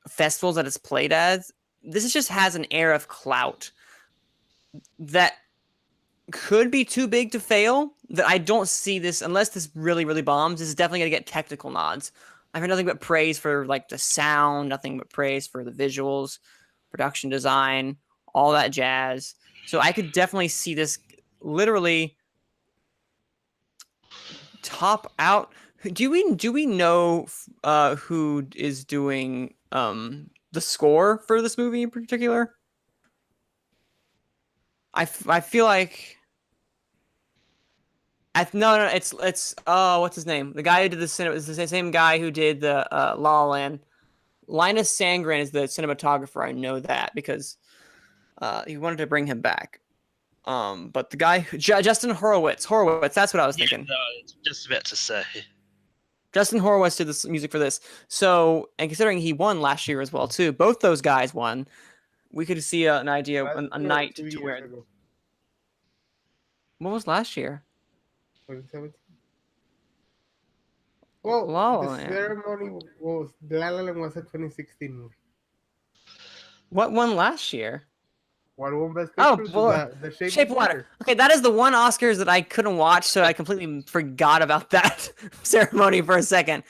festivals that it's played as, this just has an air of clout that could be too big to fail. That I don't see this, unless this really, really bombs, this is definitely going to get technical nods. I've heard nothing but praise for like the sound, nothing but praise for the visuals, production design, all that jazz. So I could definitely see this literally top out. Do we know who is doing the score for this movie in particular? I feel like no, it's what's his name? The guy who did the cinema is the same guy who did the La La Land. Linus Sandgren is the cinematographer. I know that because he wanted to bring him back. But the guy Justin Horowitz, that's what I was thinking. No, I was just about to say. Justin Horowitz did the music for this. So, and considering he won last year as well too, both those guys won. We could see an idea, a night to where. What was last year? 2017. Well, the ceremony was La La Land was a 2016 movie. What won last year? What won Best Picture? The Shape of Water. Okay, that is the one Oscars that I couldn't watch, so I completely forgot about that ceremony for a second.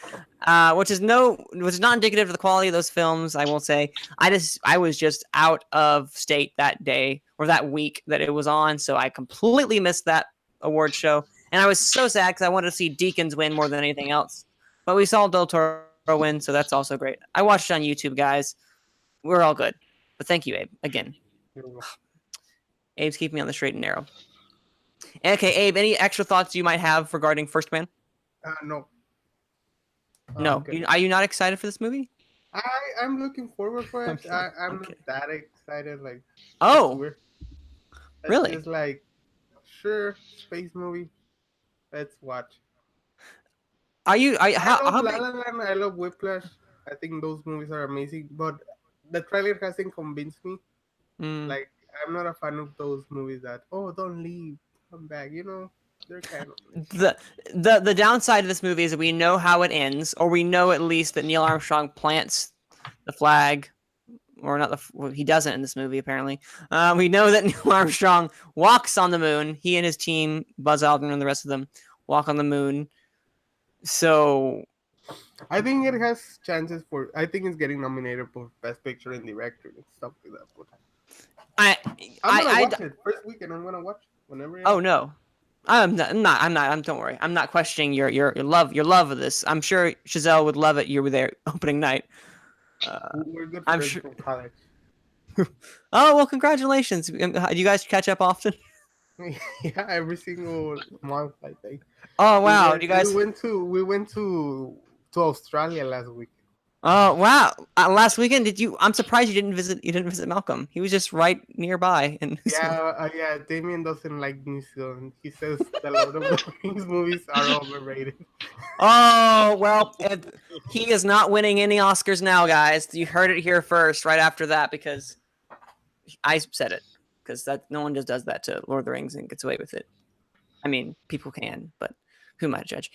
Which is not indicative of the quality of those films, I won't say. I was just out of state that day or that week that it was on, so I completely missed that award show, and I was so sad because I wanted to see Deacons win more than anything else. But we saw Del Toro win, so that's also great. I watched it on YouTube, guys. We're all good. But thank you, Abe, again. Abe's keeping me on the straight and narrow. Okay, Abe, any extra thoughts you might have regarding First Man? No. No. Okay. Are you not excited for this movie? I'm looking forward for it. Okay, I'm okay. not that excited. Like, Oh, it's weird. It's really? just like, sure, space movie. Let's watch. Are you? I How love La big? La Land. I love Whiplash. I think those movies are amazing. But the trailer hasn't convinced me. Mm. Like, I'm not a fan of those movies that, oh, don't leave, come back. You know, they're kind of. The downside of this movie is that we know how it ends, or we know at least that Neil Armstrong plants the flag, or not well, he doesn't in this movie apparently. We know that Neil Armstrong walks on the moon. He and his team, Buzz Aldrin and the rest of them, walk on the moon. So I think it has chances for. I think it's getting nominated for Best Picture and Director and stuff like that. But I'm gonna watch it first weekend. I'm gonna watch it whenever. Oh no, I'm not. Don't worry. I'm not questioning your love of this. I'm sure Chazelle would love it. You were there opening night. We're good I'm friends sure. from college. Oh well, congratulations. Do you guys catch up often? Yeah, every single month I think. Oh wow, do you guys? We went to Australia last week. Oh wow! Last weekend, did you? I'm surprised you didn't visit. You didn't visit Malcolm. He was just right nearby. And Yeah. Damien doesn't like New Zealand. He says the Lord of the Rings movies are overrated. Oh well, he is not winning any Oscars now, guys. You heard it here first. Right after that, because I said it. Because that no one just does that to Lord of the Rings and gets away with it. I mean, people can, but who am I to judge?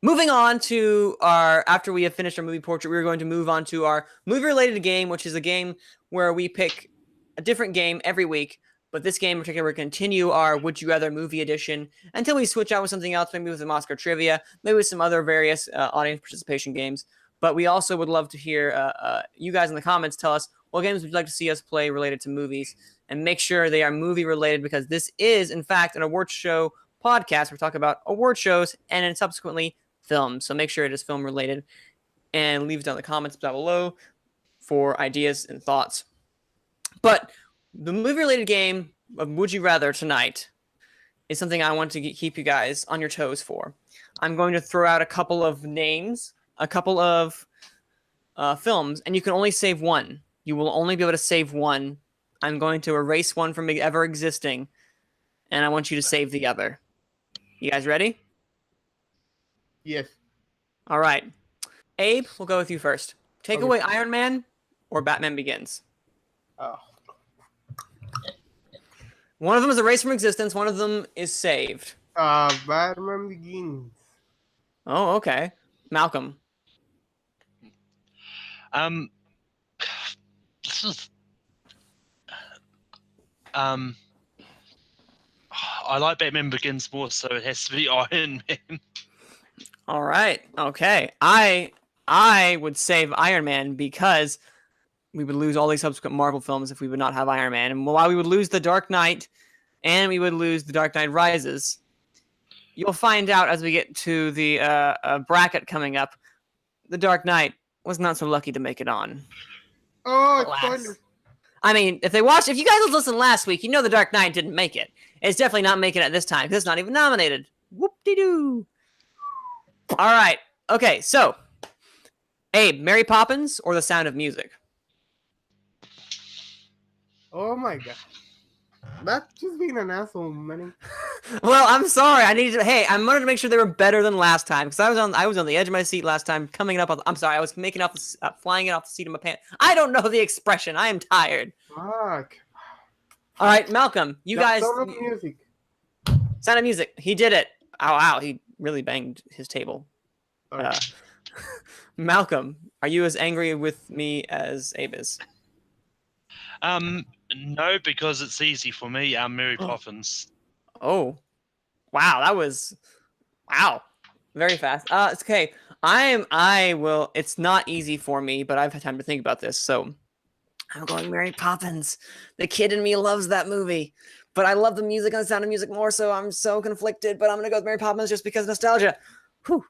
Moving on to after we have finished our movie portrait, we're going to move on to our movie-related game, which is a game where we pick a different game every week. But this game in particular, we're going to continue our Would You Rather movie edition until we switch out with something else, maybe with some Oscar trivia, maybe with some other various audience participation games. But we also would love to hear you guys in the comments tell us what games would you like to see us play related to movies, and make sure they are movie-related, because this is, in fact, an award show podcast. We're talking about award shows and then subsequently film. So make sure it is film related, and leave it down in the comments down below for ideas and thoughts. But the movie related game of Would You Rather tonight is something I want to keep you guys on your toes for. I'm going to throw out a couple of names, a couple of films, and you can only save one. You will only be able to save one. I'm going to erase one from ever existing, and I want you to save the other. You guys ready? Yes. All right. Abe, we'll go with you first. Take away Iron Man or Batman Begins. Oh. One of them is erased from existence. One of them is saved. Batman Begins. Oh, okay. Malcolm. This is I like Batman Begins more, so it has to be Iron Man. All right. Okay. I would save Iron Man because we would lose all these subsequent Marvel films if we would not have Iron Man. And while we would lose The Dark Knight and we would lose The Dark Knight Rises, you'll find out as we get to the bracket coming up, The Dark Knight was not so lucky to make it on. Oh, Alas. I mean, if you guys listened last week, you know The Dark Knight didn't make it. It's definitely not making it this time because it's not even nominated. Whoop-de-doo. All right. Okay, so, Abe, Mary Poppins or The Sound of Music? Oh my god. That's just being an asshole, man. Well, I'm sorry. I wanted to make sure they were better than last time because I was on the edge of my seat last time. I'm sorry. I was flying it off the seat of my pants. I don't know the expression. I am tired. Fuck. All right, Malcolm, guys. Sound of Music. Sound of Music. He did it. Ow! He really banged his table. Malcolm, are you as angry with me as Abe is? No, because it's easy for me. Mary Poppins. Oh, wow! That was very fast. It's okay. I will. It's not easy for me, but I've had time to think about this, so I'm going Mary Poppins. The kid in me loves that movie, but I love the music and the Sound of Music more, so I'm so conflicted. But I'm gonna go with Mary Poppins just because nostalgia. Whew.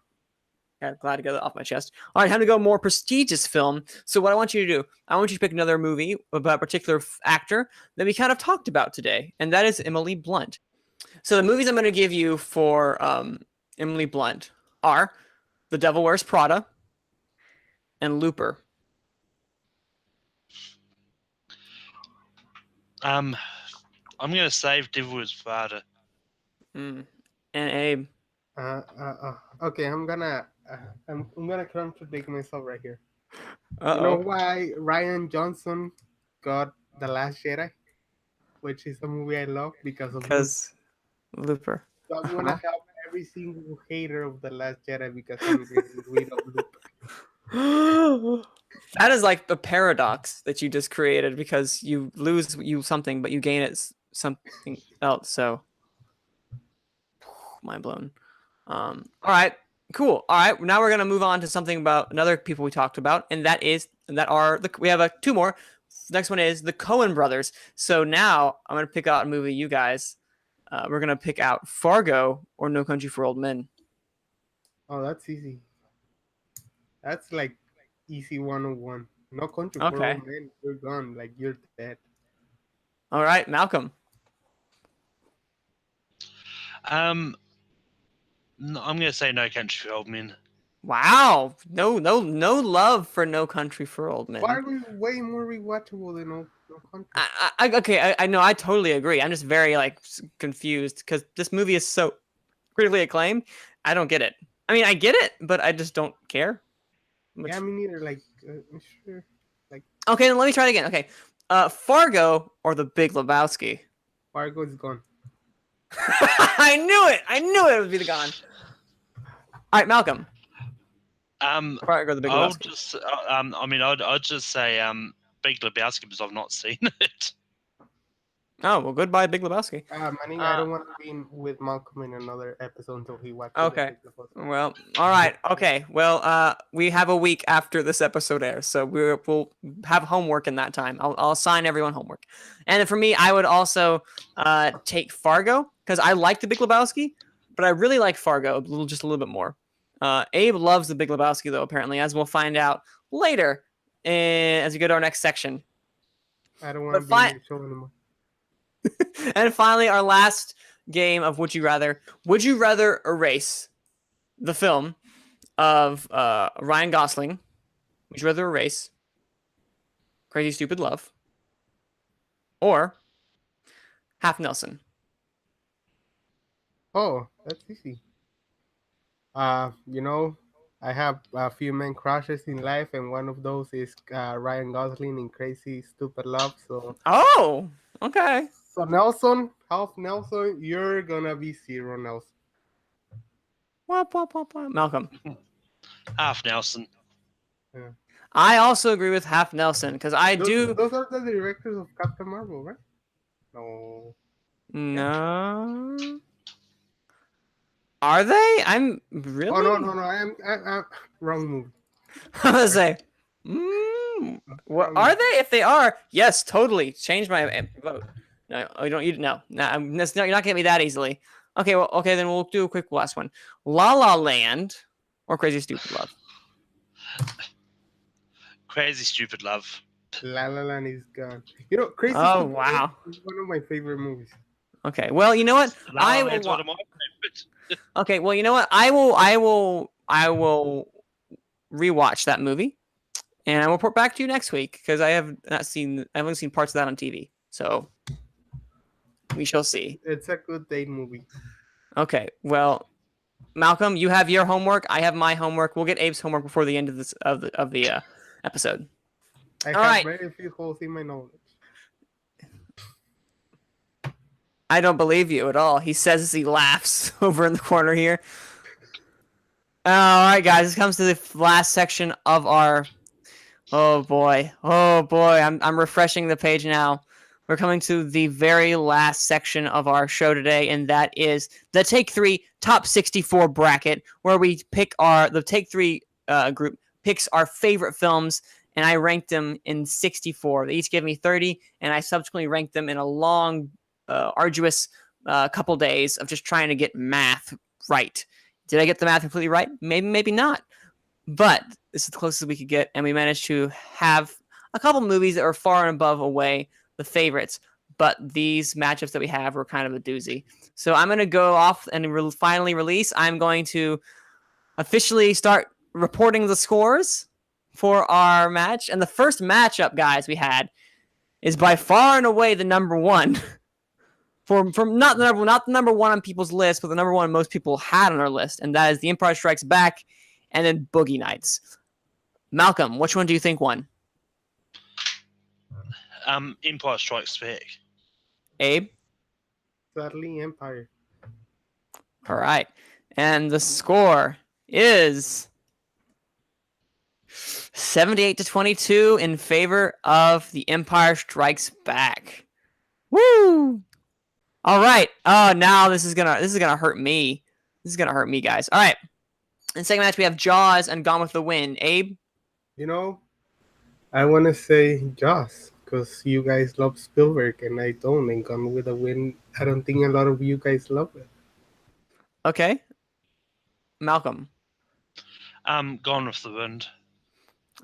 Yeah, glad to get that off my chest. All right, time to go more prestigious film. So what I want you to do, I want you to pick another movie about a particular actor that we kind of talked about today, and that is Emily Blunt. So the movies I'm going to give you for Emily Blunt are The Devil Wears Prada and Looper. I'm gonna save Devil Wears Prada. And Abe. Okay, I'm gonna contradict myself right here. Uh-oh. You know why Ryan Johnson got The Last Jedi, which is a movie I love because of Looper. So I'm gonna help every single hater of The Last Jedi because I'm getting rid of Looper. That is like the paradox that you just created because you lose something, but you gain it something else. So, mind blown. All right, cool. All right, now we're gonna move on to something about another people we talked about, and we have two more. Next one is the Coen brothers. So now I'm gonna pick out a movie. You guys, we're gonna pick out Fargo or No Country for Old Men. Oh, that's easy. That's like easy 101. No Country for Old Men. You're gone. Like you're dead. All right, Malcolm. I'm gonna say No Country for Old Men. Wow, no love for No Country for Old Men. Fargo is way more rewatchable than No Country. I know, I totally agree. I'm just very like confused because this movie is so critically acclaimed. I don't get it. I mean, I get it, but I just don't care. Yeah, me neither. Like, sure. Like, okay, then let me try it again. Okay, Fargo or The Big Lebowski. Fargo is gone. I knew it would be the gone. All right, Malcolm. Fargo, The Big Lebowski. I'd just say Big Lebowski because I've not seen it. Oh well, goodbye, Big Lebowski. Manning, I don't want to be with Malcolm in another episode until he watches. Okay. Well, all right. Okay. Well, we have a week after this episode airs, so we'll have homework in that time. I'll assign everyone homework, and then for me, I would also take Fargo because I like the Big Lebowski, but I really like Fargo just a little bit more. Abe loves the Big Lebowski though, apparently, as we'll find out later as we go to our next section. I don't want to be in the show anymore. And finally, our last game of Would You Rather. Would you rather erase the film of Ryan Gosling? Would you rather erase Crazy Stupid Love or Half Nelson? Oh, that's easy. You know, I have a few main crushes in life, and one of those is Ryan Gosling in Crazy Stupid Love. So. Oh, okay. So Nelson, half Nelson, you're gonna be zero Nelson. Malcolm. Half Nelson. Yeah. I also agree with Half Nelson because Those are the directors of Captain Marvel, right? No. No. Are they? I'm really. Oh no! I'm wrong movie. I was gonna say. What are they? If they are, yes, totally. Change my vote. No, you don't. No, you're not gonna get me that easily. Okay, well, okay, then we'll do a quick last one. La La Land or Crazy Stupid Love. Crazy Stupid Love. La La Land is gone. You know, Crazy. Oh Stupid wow! Love is one of my favorite movies. Okay, well, you know what? La La Land's one of my favorites. Okay, well, you know what? I will rewatch that movie, and I will report back to you next week because I haven't seen parts of that on TV. So we shall see. It's a good date movie. Okay, well, Malcolm, you have your homework. I have my homework. We'll get Abe's homework before the end of the episode. I have very few holes in my knowledge. I don't believe you at all. He says as he laughs over in the corner here. All right, guys, this comes to the last section of our. Oh boy! I'm refreshing the page now. We're coming to the very last section of our show today, and that is the Take 3 Top 64 bracket, where we pick the Take 3 group picks our favorite films, and I ranked them in 64. They each give me 30, and I subsequently ranked them in a long arduous couple days of just trying to get math right. Did I get the math completely right? Maybe, maybe not. But this is the closest we could get, and we managed to have a couple movies that were far and above away the favorites. But these matchups that we have were kind of a doozy. So I'm going to go off and finally release. I'm going to officially start reporting the scores for our match. And the first matchup, guys, we had is by far and away the number one. From not the number one on people's list, but the number one most people had on our list, and that is The Empire Strikes Back and then Boogie Nights. Malcolm, which one do you think won? Empire Strikes Back. Abe? Sadly, Empire. All right. And the score is 78-22 in favor of The Empire Strikes Back. Woo! All right. Oh, now this is gonna hurt me. This is gonna hurt me, guys. All right. In the second match, we have Jaws and Gone with the Wind. Abe? I want to say Jaws because you guys love Spielberg and I don't. And Gone with the Wind, I don't think a lot of you guys love it. Okay. Malcolm? Gone with the Wind.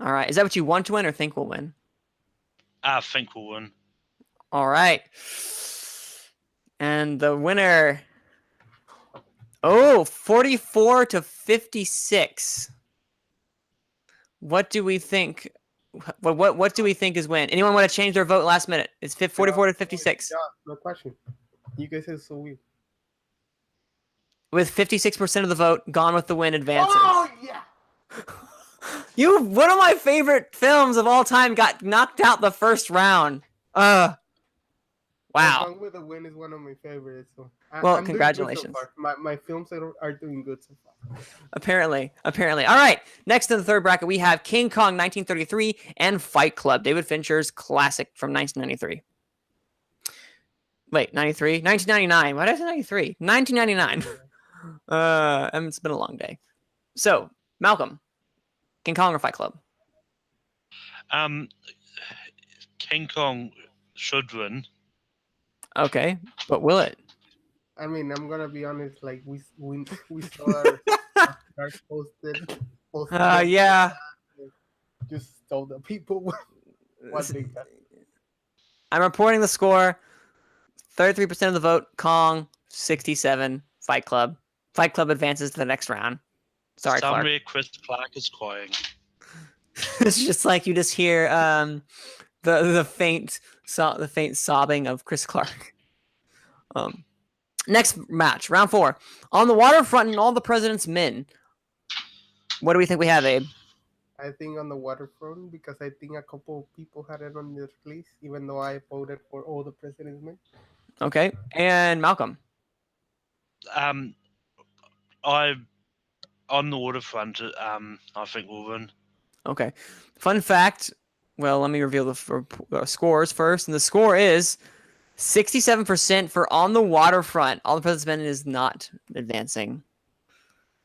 All right. Is that what you want to win or think will win? I think we'll win. All right. And the winner, 44-56. What do we think? What do we think is win? Anyone want to change their vote last minute? It's 44-56. Yeah, no question. You guys are so weird. With 56% of the vote, Gone with the Wind advances. Oh yeah. One of my favorite films of all time got knocked out the first round. Wow. Gone with the Wind is one of my favorites. So Well, I'm doing good congratulations. so far. My films are doing good so far. Apparently. All right. Next in the third bracket, we have King Kong 1933 and Fight Club, David Fincher's classic from 1993. Wait, 93? 1999. Why did I say 93? 1999. It's been a long day. So, Malcolm, King Kong or Fight Club? King Kong should win. Okay, but will it? I mean, I'm gonna be honest. Like we saw our posted. Yeah. Just told the people what they got. I'm reporting the score. 33% of the vote, Kong. 67, Fight Club. Fight Club advances to the next round. Sorry, Clark. Somewhere Chris Clark is crying. It's just like you just hear the faint sobbing of Chris Clark. Next match, round 4. On the Waterfront and All the President's Men. What do we think we have, Abe? I think on the Waterfront because I think a couple of people had it on their list, even though I voted for All the President's Men. Okay, and Malcolm. On the Waterfront. I think we'll win. Okay. Fun fact. Well, let me reveal the scores first, and the score is 67% for On the Waterfront. All the President's Men is not advancing.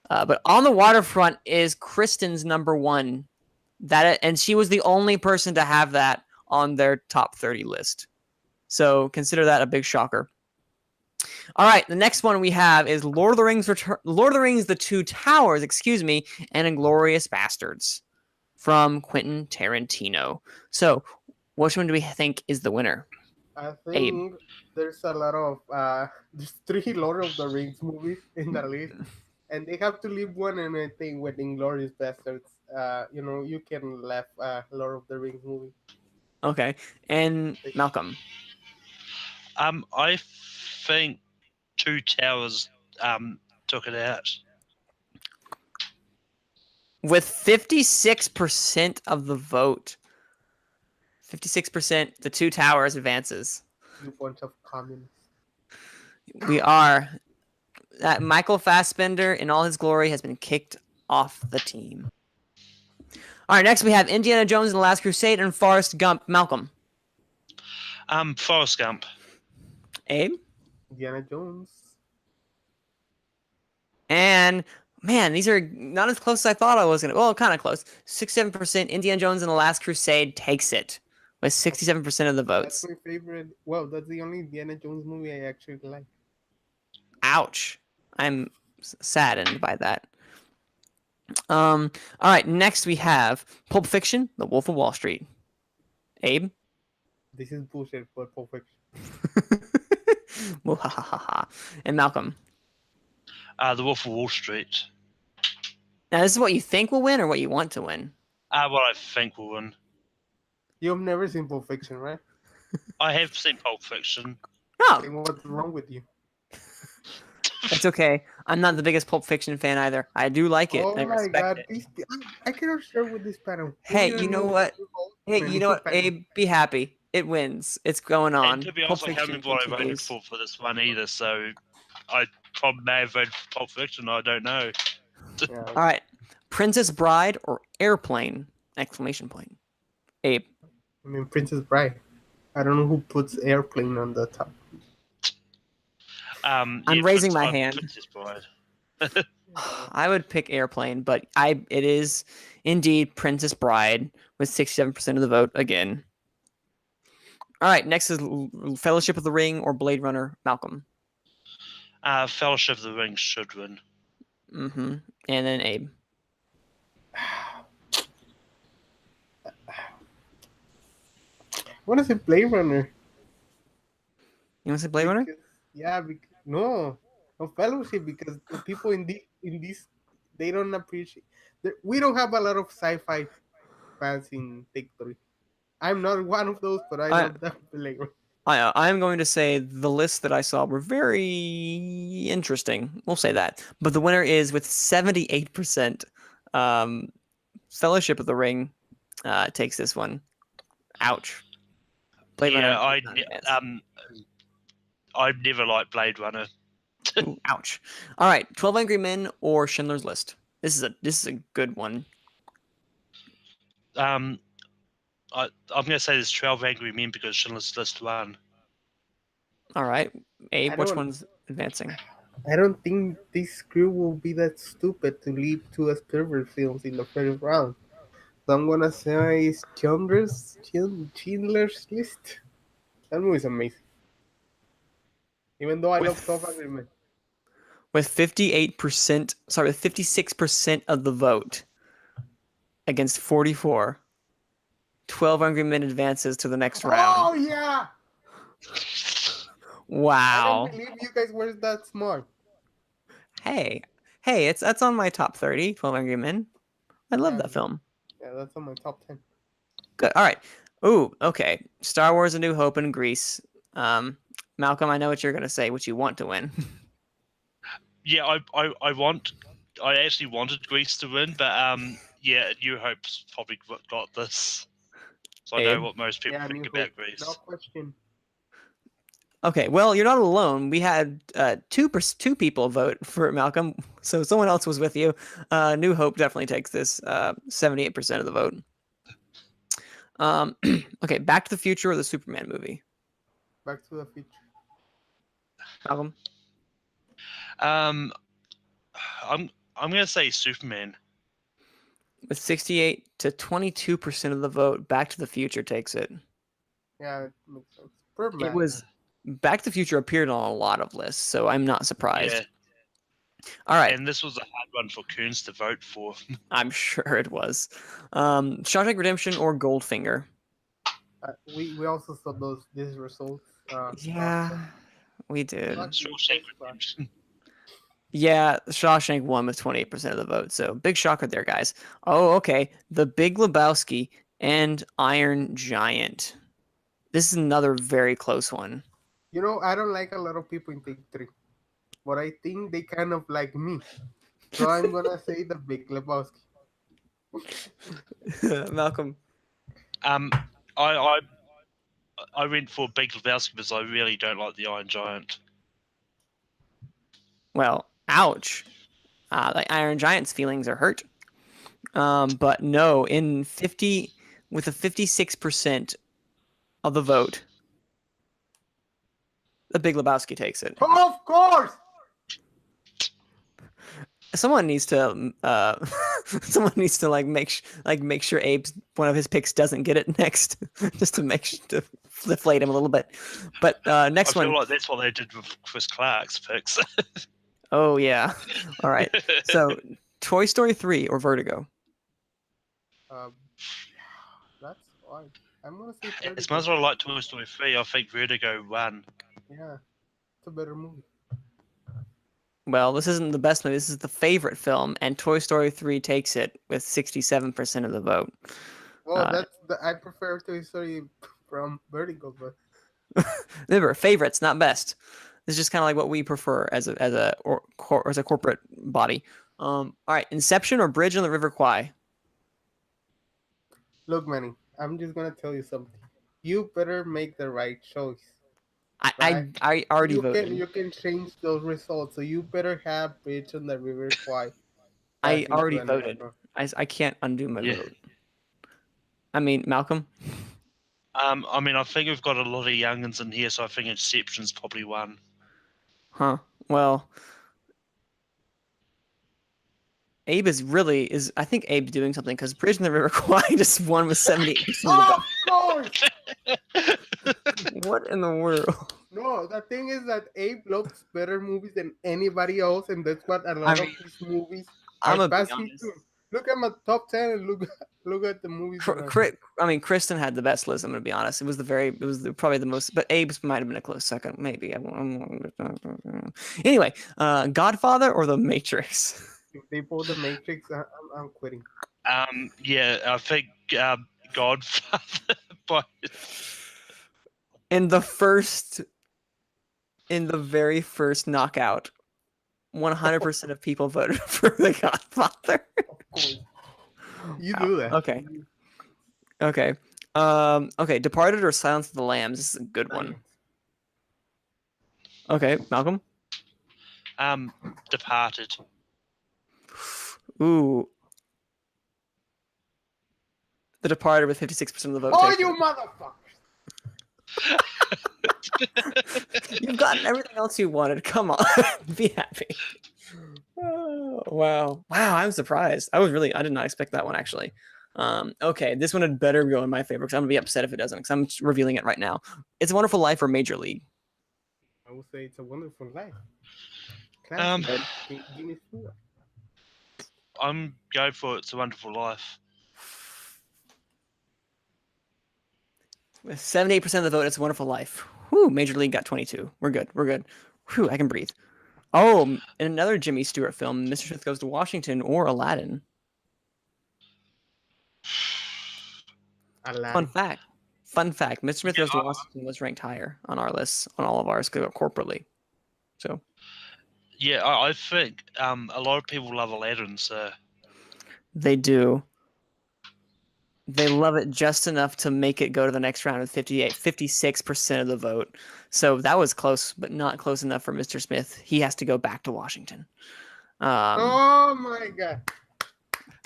But On the Waterfront is Kristen's number one. And she was the only person to have that on their top 30 list. So consider that a big shocker. All right, the next one we have is Lord of the Rings: The Two Towers, and Inglourious Bastards from Quentin Tarantino. So, which one do we think is the winner? I think there's a lot of there's 3 Lord of the Rings movies in the list, and they have to leave one. And I think with Inglourious Bastards, you can left Lord of the Rings movie. Okay, and Malcolm. I think Two Towers took it out. With 56% of the vote, 56%, the Two Towers advances. You bunch of communists. We are. Michael Fassbender, in all his glory, has been kicked off the team. All right, next we have Indiana Jones and the Last Crusade and Forrest Gump. Malcolm. Forrest Gump. Abe? Indiana Jones. And, man, these are not as close as I thought I was going to. Well, kind of close. 67%. Indiana Jones and the Last Crusade takes it with 67% of the That's votes. my favorite. Well, that's the only Indiana Jones movie I actually like. Ouch. I'm saddened by that. All right, next we have Pulp Fiction, The Wolf of Wall Street. Abe? This is bullshit, but perfect. Muhahaha. And Malcolm. The Wolf of Wall Street. Now, this is what you think will win or what you want to win? What I think will win. You've never seen Pulp Fiction, right? I have seen Pulp Fiction. No, Then what's wrong with you? it's okay. I'm not the biggest Pulp Fiction fan either. I do like it. Oh I my respect god, it. I cannot share with this panel. Hey, you know what? Hey, you know what? Panel. Abe, be happy. It wins. It's going on. And to be Pulp honest, I can't Fiction remember what I voted continues. for this one either, so I probably may have voted for Pulp Fiction. I don't know. Yeah, All right. Princess Bride or Airplane? Exclamation point. Abe. I mean, Princess Bride. I don't know who puts Airplane on the top. I'm raising my hand. Princess Bride. I would pick Airplane, but it is indeed Princess Bride with 67% of the vote again. All right, next is Fellowship of the Ring or Blade Runner. Malcolm. Fellowship of the Ring should win. Mm-hmm. And then Abe. I want to say Blade Runner. You want to say Blade Runner? Yeah, no Fellowship, because the people in this they don't appreciate. We don't have a lot of sci-fi fans in Take 3. I'm not one of those, but I love that Blade Runner. I'm going to say the list that I saw were very interesting. We'll say that. But the winner is with 78%. Fellowship of the Ring takes this one. Ouch. Blade Runner. I've never liked Blade Runner. Ooh, ouch. All right, 12 Angry Men or Schindler's List. This is a good one. I'm gonna say there's 12 Angry Men because Schindler's List won. All right, Abe, which one's advancing? I don't think this crew will be that stupid to leave two Spielberg films in the first round. So I'm gonna say Schindler's List. That movie's amazing. Even though I love 12 Angry Men. With 56% of the vote against 44. 12 Angry Men advances to the next round. Oh yeah! Wow. I don't believe you guys were that smart. Hey, that's on my top 30, 12 Angry Men. I love that film. Yeah, that's on my top 10. Good. All right. Ooh, okay. Star Wars: A New Hope and Grease. Malcolm, I know what you're gonna say. What you want to win? Yeah, I actually wanted Grease to win, but yeah, New Hope's probably got this. So I know what most people think about Grease. No question. Okay, well, you're not alone. We had two people vote for Malcolm, so someone else was with you. New Hope definitely takes this 78% of the vote. Okay, Back to the Future or the Superman movie? Back to the Future. Malcolm? I'm gonna say Superman. With 68 to 22% of the vote, Back to the Future takes it. Yeah, it makes sense. Superman. It was Back to the Future appeared on a lot of lists, so I'm not surprised. Yeah. All right. And this was a hard one for Coons to vote for. I'm sure it was. Shawshank Redemption or Goldfinger? We also saw these results. Yeah, we did. Shawshank Redemption. Yeah, Shawshank won with 28% of the vote, so big shocker there, guys. Oh, okay. The Big Lebowski and Iron Giant. This is another very close one. You know, I don't like a lot of people in Take 3, but I think they kind of like me. So I'm gonna say the Big Lebowski. Malcolm. I went for Big Lebowski because I really don't like the Iron Giant. Well, ouch. Like Iron Giant's feelings are hurt. But no, with a 56% of the vote, the Big Lebowski takes it. Of course. Someone needs to someone needs to make sure Abe's one of his picks doesn't get it next, just to to deflate him a little bit. But I next feel one. like that's what they did with Chris Clark's picks. Oh yeah. All right. So Toy Story 3 or Vertigo? Um, that's hard. I'm gonna say As much 30. as I like Toy Story 3, I think Vertigo won. Yeah, it's a better movie. Well, this isn't the best movie. This is the favorite film, and Toy Story 3 takes it with 67% of the vote. Well, I prefer Toy Story from Vertigo, but Remember, favorites, not best. This is just kind of like what we prefer as a corporate body. All right, Inception or Bridge on the River Kwai? look, Manny, I'm just gonna tell you something. You better make the right choice. I Right? I, I already voted. You can change those results, so you better have Bridge on the River Kwai I passing to already the next voted. round. I can't undo my Yeah. vote. I mean, Malcolm. I mean, I think we've got a lot of youngins in here, so I think Inception's probably won. Huh. Well, Abe is. I think Abe's doing something because Bridge in the River Kwai just won with 78% of the Of course! vote. What in the world? No, the thing is that Abe loves better movies than anybody else, and that's what a lot of mean, these movies I'm are gonna be passing honest. to. Look at my top 10 and look at the movies that are. I mean, Kristen had the best list. I'm gonna be honest. It was probably the most, but Abe's might have been a close second, maybe. Anyway, Godfather or The Matrix? If they pull the Matrix, I'm quitting. Yeah, I think Godfather. But In the very first knockout, 100% of people voted for The Godfather. Of course, you do that. Okay. Okay. Okay. Departed or Silence of the Lambs? This is a good one. Okay, Malcolm. Departed. Ooh. The Departed with 56% of the vote. Oh, you motherfuckers! You've gotten everything else you wanted. Come on. Be happy. Oh, wow. Wow, I'm surprised. I did not expect that one actually. Okay, this one had better go in my favor because I'm gonna be upset if it doesn't because I'm revealing it right now. It's a Wonderful Life or Major League? I would say It's a Wonderful Life. Um, Classic. Give me four. I'm going for It's a Wonderful Life. With 78% of the vote, It's a Wonderful Life. Whew, Major League got 22. We're good. We're good. Whew, I can breathe. Oh, in another Jimmy Stewart film, Mr. Smith Goes to Washington or Aladdin. Aladdin. Fun fact. Mr. Smith Goes to Washington was ranked higher on our lists, on all of ours, corporately. So. Yeah, I think a lot of people love Aladdin, so. They do. They love it just enough to make it go to the next round with 56% of the vote. So that was close, but not close enough for Mr. Smith. He has to go back to Washington. Oh my god.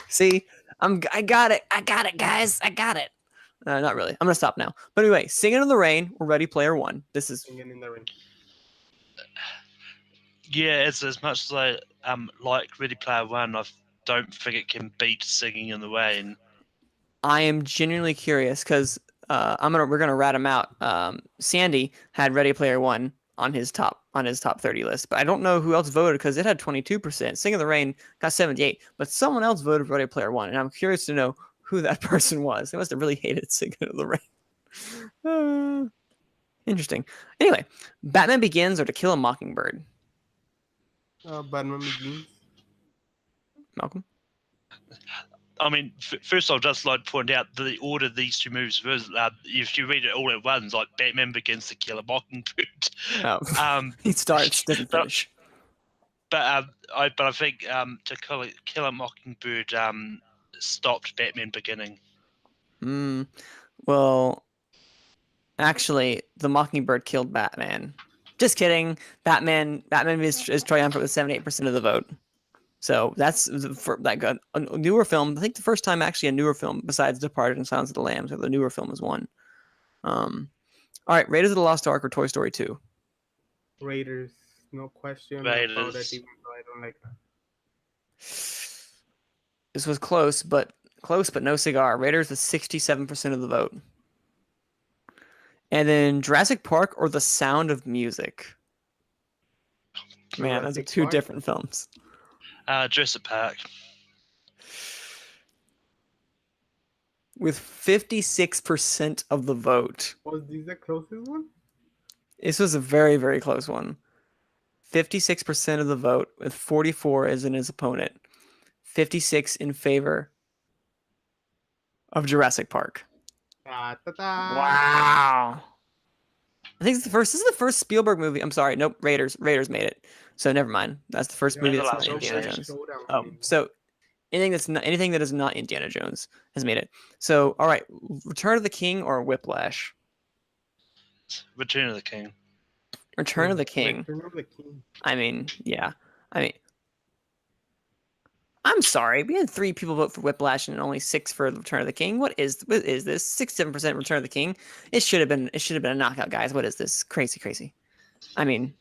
See, I got it. I got it, guys. I got it. Not really. I'm gonna stop now. But anyway, Singing in the Rain or Ready Player One. This is Singing in the Rain. Yeah, it's as much as I like Ready Player One, I don't think it can beat Singing in the Rain. I am genuinely curious because we're gonna rat him out. Sandy had Ready Player One on his top 30 list, but I don't know who else voted because it had 22%. Sing in the Rain got 78, but someone else voted for Ready Player One, and I'm curious to know who that person was. They must have really hated Singing in the Rain. Interesting. Anyway, Batman Begins or To Kill a Mockingbird. Batman Begins. Malcolm. I mean, first I'll just like point out the order these two movies was. If you read it all at once, like Batman Begins, To Kill a Mockingbird. Oh. He starts, doesn't finish. But I think To Kill a Mockingbird stopped Batman Beginning. Well, actually, the Mockingbird killed Batman. Just kidding. Batman is triumphant with 78% of the vote. So that's for that good. A newer film. I think the first time actually a newer film besides Departed and Silence of the Lambs. So the newer film is one. All right, Raiders of the Lost Ark or Toy Story 2. Raiders, no question Raiders. about it. Even though I don't like that. This was close, but no cigar. Raiders with 67% of the vote. And then Jurassic Park or The Sound of Music. Man, those are Jurassic two Park. different films. Jurassic Park. With 56% of the vote. Was this the closest one? This was a very, very close one. 56% of the vote, with 44 as in his opponent. 56 in favor of Jurassic Park. Wow. I think it's the first. This is the first Spielberg movie. I'm sorry. Nope. Raiders made it. So never mind. That's the first movie the that's last not one, Indiana yeah. Jones. Oh, so anything that is not Indiana Jones has made it. So all right, Return of the King or Whiplash? Return of the King. Return of the King. Return of the King. I mean, yeah. I mean, I'm sorry. We had 3 people vote for Whiplash and only 6 for Return of the King. What is this? 67% Return of the King. It should have been a knockout, guys. What is this? Crazy. I mean,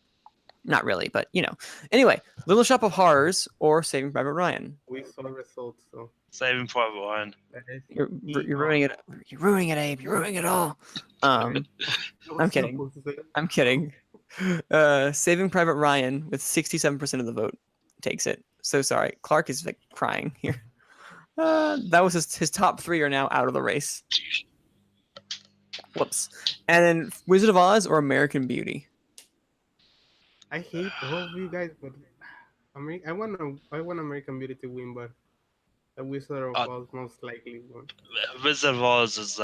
not really, but you know. Anyway, Little Shop of Horrors or Saving Private Ryan. We saw the results, so Saving Private Ryan. that is You're ruining it. You're ruining it, Abe. You're ruining it all. I'm kidding. I'm kidding. Saving Private Ryan with 67% of the vote takes it. So sorry. Clark is like crying here. That was his top 3 are now out of the race. Whoops. And then Wizard of Oz or American Beauty. I hate all of you guys, but I want American Beauty to win, but the Wizard of Oz most likely won. Wizard of Oz is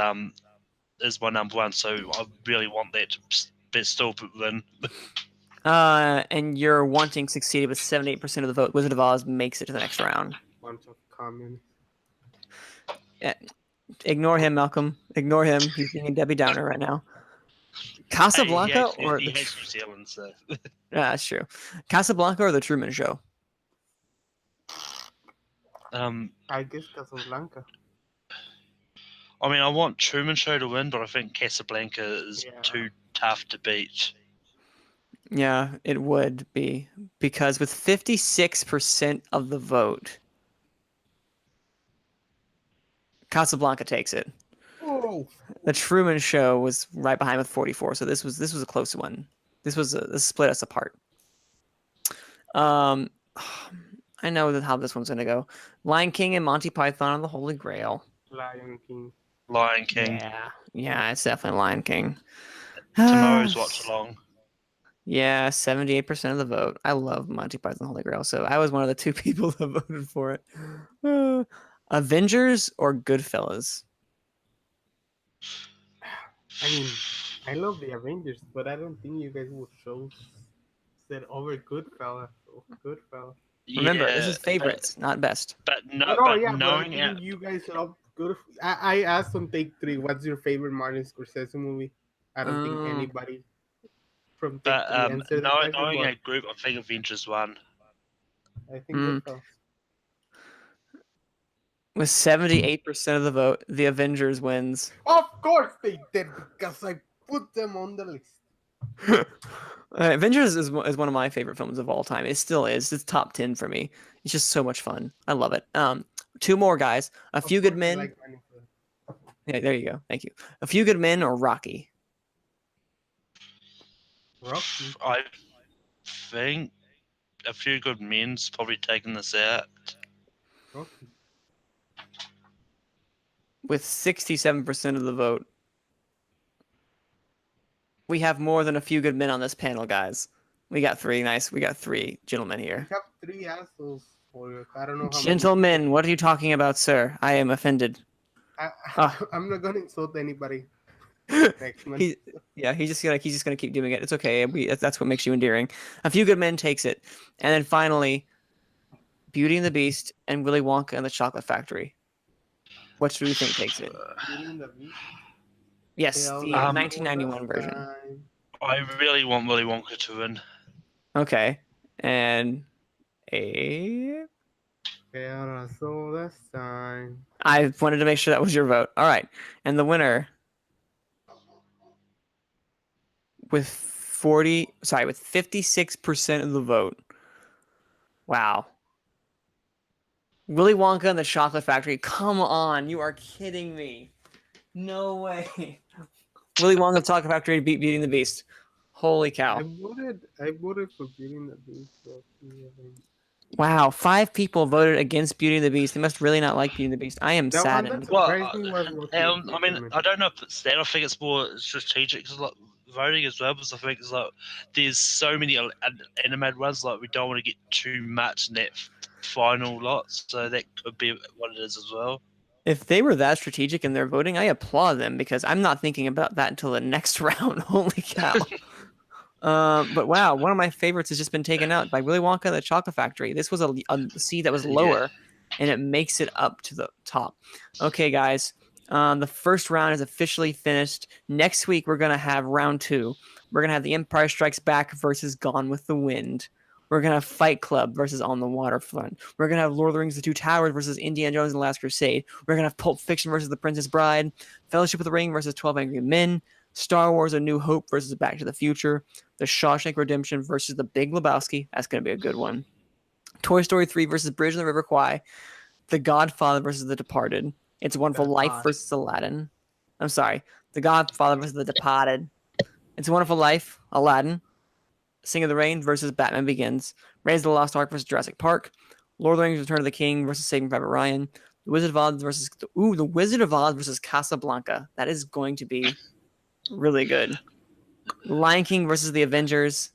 my number 1, so I really want that to still win. And you're wanting succeeded with 78% of the vote. Wizard of Oz makes it to the next round. Bunch of comments. Yeah. Ignore him, Malcolm. Ignore him. He's being a Debbie Downer right now. Casablanca or he hates New Zealand, so. Yeah, that's true. Casablanca or The Truman Show? I guess Casablanca. I mean, I want Truman Show to win, but I think Casablanca is too tough to beat. Yeah, it would be. Because with 56% of the vote, Casablanca takes it. Oh. The Truman Show was right behind with 44, so this was a close one. This split us apart. I know how this one's gonna go. Lion King and Monty Python and the Holy Grail. Lion King. Yeah, it's definitely Lion King. Tomorrow's watch along. Yeah, 78% of the vote. I love Monty Python and the Holy Grail, so I was one of the 2 people that voted for it. Avengers or Goodfellas? I mean, I love the Avengers, but I don't think you guys would said over Goodfellas. So Goodfellas. Remember, this is favorites, not best. But knowing it, you guys love good. I asked on take 3, what's your favorite Martin Scorsese movie? I don't think anybody from take 3 answered that question, knowing a group, I think Avengers won. I think Goodfellas. With 78% of the vote, the Avengers wins. Of course they did, because I put them on the list. Avengers is one of my favorite films of all time. It still is. It's top 10 for me. It's just so much fun. I love it. 2 more guys. A Few Good Men. Yeah, there you go. Thank you. A Few Good Men or Rocky? Rocky. I think A Few Good Men's probably taking this out. Rocky. With 67% of the vote. We have more than A Few Good Men on this panel, guys. We got 3 gentlemen here. We have 3 assholes for you. I don't know how Gentlemen, many. what are you talking about, sir? I am offended. I'm not gonna insult anybody. Next month. He's just gonna keep doing it. It's okay. That's what makes you endearing. A Few Good Men takes it, and then finally, Beauty and the Beast and Willy Wonka and the Chocolate Factory. What do we think takes it? Beauty and the Beast? Yes, the 1991 version. I really want Willy Wonka to win. Okay, and Abe? I wanted to make sure that was your vote. All right, and the winner with 56% of the vote. Wow. Willy Wonka and the Chocolate Factory. Come on, you are kidding me. No way. Willy Wonka and the Chocolate Factory beat Beauty and the Beast. Holy cow. I voted for Beauty and the Beast. But, yeah, Wow, 5 people voted against Beauty and the Beast. They must really not like Beauty and the Beast. I am the one that saddened. Well, surprised me was Monkey I mean, Fisherman. I don't know if it's that. I think it's more strategic 'cause, like voting as well. Because I think it's like there's so many animated ones. Like we don't want to get too much in that final lot, so that could be what it is as well. If they were that strategic in their voting, I applaud them because I'm not thinking about that until the next round. Holy cow. But wow, one of my favorites has just been taken out by Willy Wonka and the Chocolate Factory. This was a seed that was Yeah. lower, and it makes it up to the top. Okay, guys. The first round is officially finished. Next week, we're going to have round 2. We're going to have The Empire Strikes Back versus Gone with the Wind. We're going to have Fight Club versus On the Waterfront. We're going to have Lord of the Rings The Two Towers versus Indiana Jones and the Last Crusade. We're going to have Pulp Fiction versus The Princess Bride. Fellowship of the Ring versus 12 Angry Men. Star Wars A New Hope versus Back to the Future. The Shawshank Redemption versus The Big Lebowski. That's going to be a good one. Toy Story 3 versus Bridge on the River Kwai. The Godfather versus The Departed. It's a Wonderful Life versus Aladdin. I'm sorry. The Godfather versus The Departed. It's a Wonderful Life, Aladdin. Sing of the Rain versus Batman Begins. Raiders of the Lost Ark versus Jurassic Park. Lord of the Rings Return of the King versus Saving Private Ryan. The Wizard of Oz versus Casablanca. That is going to be really good. Lion King versus The Avengers.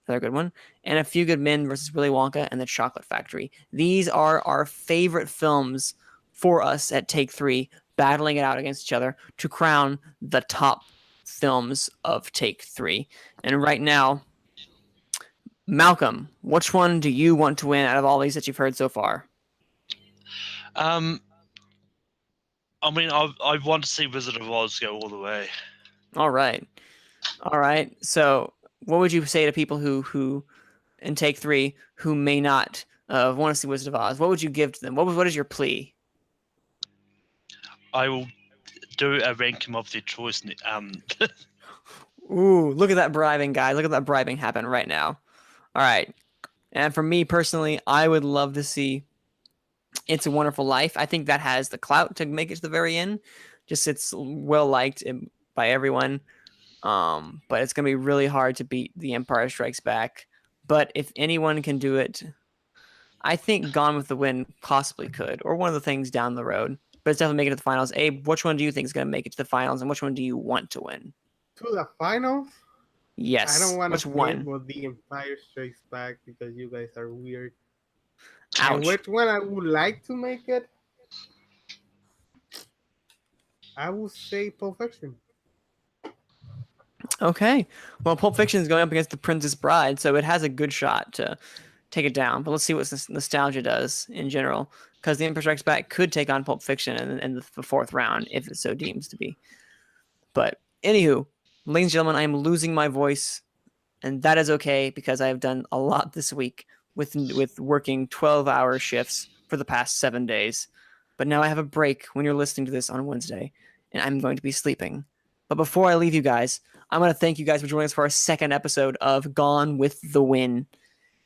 Another good one. And A Few Good Men versus Willy Wonka and the Chocolate Factory. These are our favorite films for us at Take 3, battling it out against each other to crown the top films of Take 3. And right now, Malcolm, which one do you want to win out of all these that you've heard so far? I mean, I want to see Wizard of Oz go all the way. All right. So, what would you say to people who in Take 3 who may not want to see Wizard of Oz? What would you give to them? What is your plea? I will do a ranking of their choice. Ooh, look at that bribing, guy. Look at that bribing happen right now. All right. And for me personally, I would love to see It's a Wonderful Life. I think that has the clout to make it to the very end. Just it's well liked by everyone. But it's going to be really hard to beat The Empire Strikes Back. But if anyone can do it, I think Gone with the Wind possibly could, or one of the things down the road. But it's definitely making it to the finals. Abe, which one do you think is going to make it to the finals, and which one do you want to win? To the finals? Yes. I don't want which to one? with The Empire Strikes Back because you guys are weird. Ouch. And which one I would like to make it? I would say Pulp Fiction. Okay. Well, Pulp Fiction is going up against The Princess Bride, so it has a good shot to take it down. But let's see what nostalgia does in general, because The Empire Strikes Back could take on Pulp Fiction in the 4th round if it so deems to be. But anywho, ladies and gentlemen, I am losing my voice, and that is okay because I have done a lot this week with working 12-hour shifts for the past 7 days. But now I have a break when you're listening to this on Wednesday, and I'm going to be sleeping. But before I leave you guys, I'm going to thank you guys for joining us for our 2nd episode of Gone with the Wind.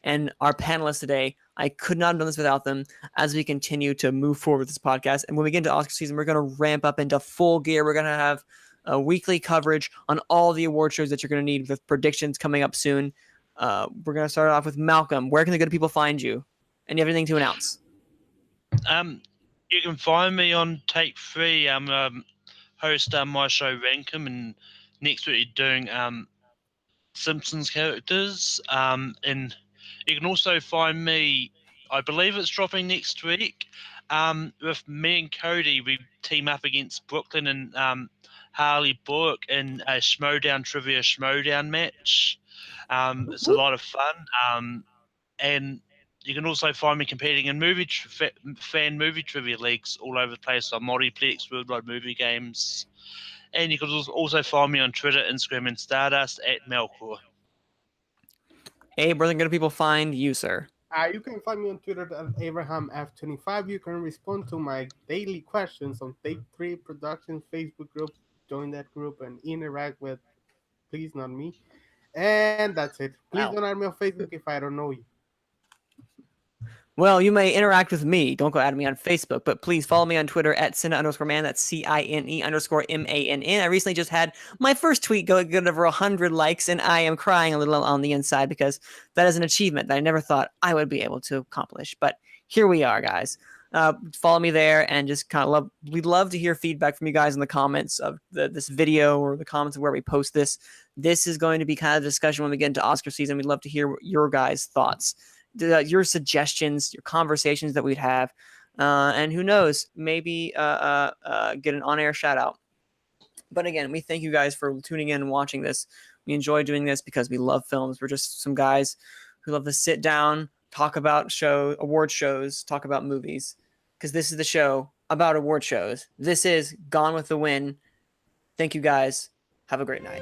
And our panelists today, I could not have done this without them as we continue to move forward with this podcast. And when we get into Oscar season, we're going to ramp up into full gear. We're going to have a weekly coverage on all the award shows that you're going to need with predictions coming up soon. We're going to start off with Malcolm. Where can the good people find you? And you have anything to announce? You can find me on Take 3. I'm host my show Rankum, and next week you're doing Simpsons characters. And you can also find me, I believe it's dropping next week, with me and Cody. We team up against Brooklyn and Harley Bork in a Schmodown Trivia Schmodown match. It's a lot of fun. And you can also find me competing in fan movie trivia leagues all over the place on Multiplex, Worldwide Movie Games. And you can also find me on Twitter, Instagram, and Stardust at Melkor. Abe, where can good people find you, sir? You can find me on Twitter at AbrahamF25. You can respond to my daily questions on Take 3 Productions Facebook group. Join that group and interact with, please, not me. And that's it. Please don't add me on Facebook if I don't know you. Well, you may interact with me. Don't go at me on Facebook, but please follow me on Twitter at Cine_man. That's CINE_MANN. I recently just had my first tweet go good over 100 likes, and I am crying a little on the inside because that is an achievement that I never thought I would be able to accomplish. But here we are, guys. Follow me there, and just kind of we'd love to hear feedback from you guys in the comments of this video or the comments of where we post this. This is going to be kind of a discussion when we get into Oscar season. We'd love to hear your guys' thoughts. Your suggestions, your conversations that we'd have, and who knows, maybe get an on-air shout out. But again, we thank you guys for tuning in and watching this. We enjoy doing this because we love films. We're just some guys who love to sit down, talk about award shows, talk about movies, because this is the show about award shows. This is Gone with the Wind. Thank you guys. Have a great night.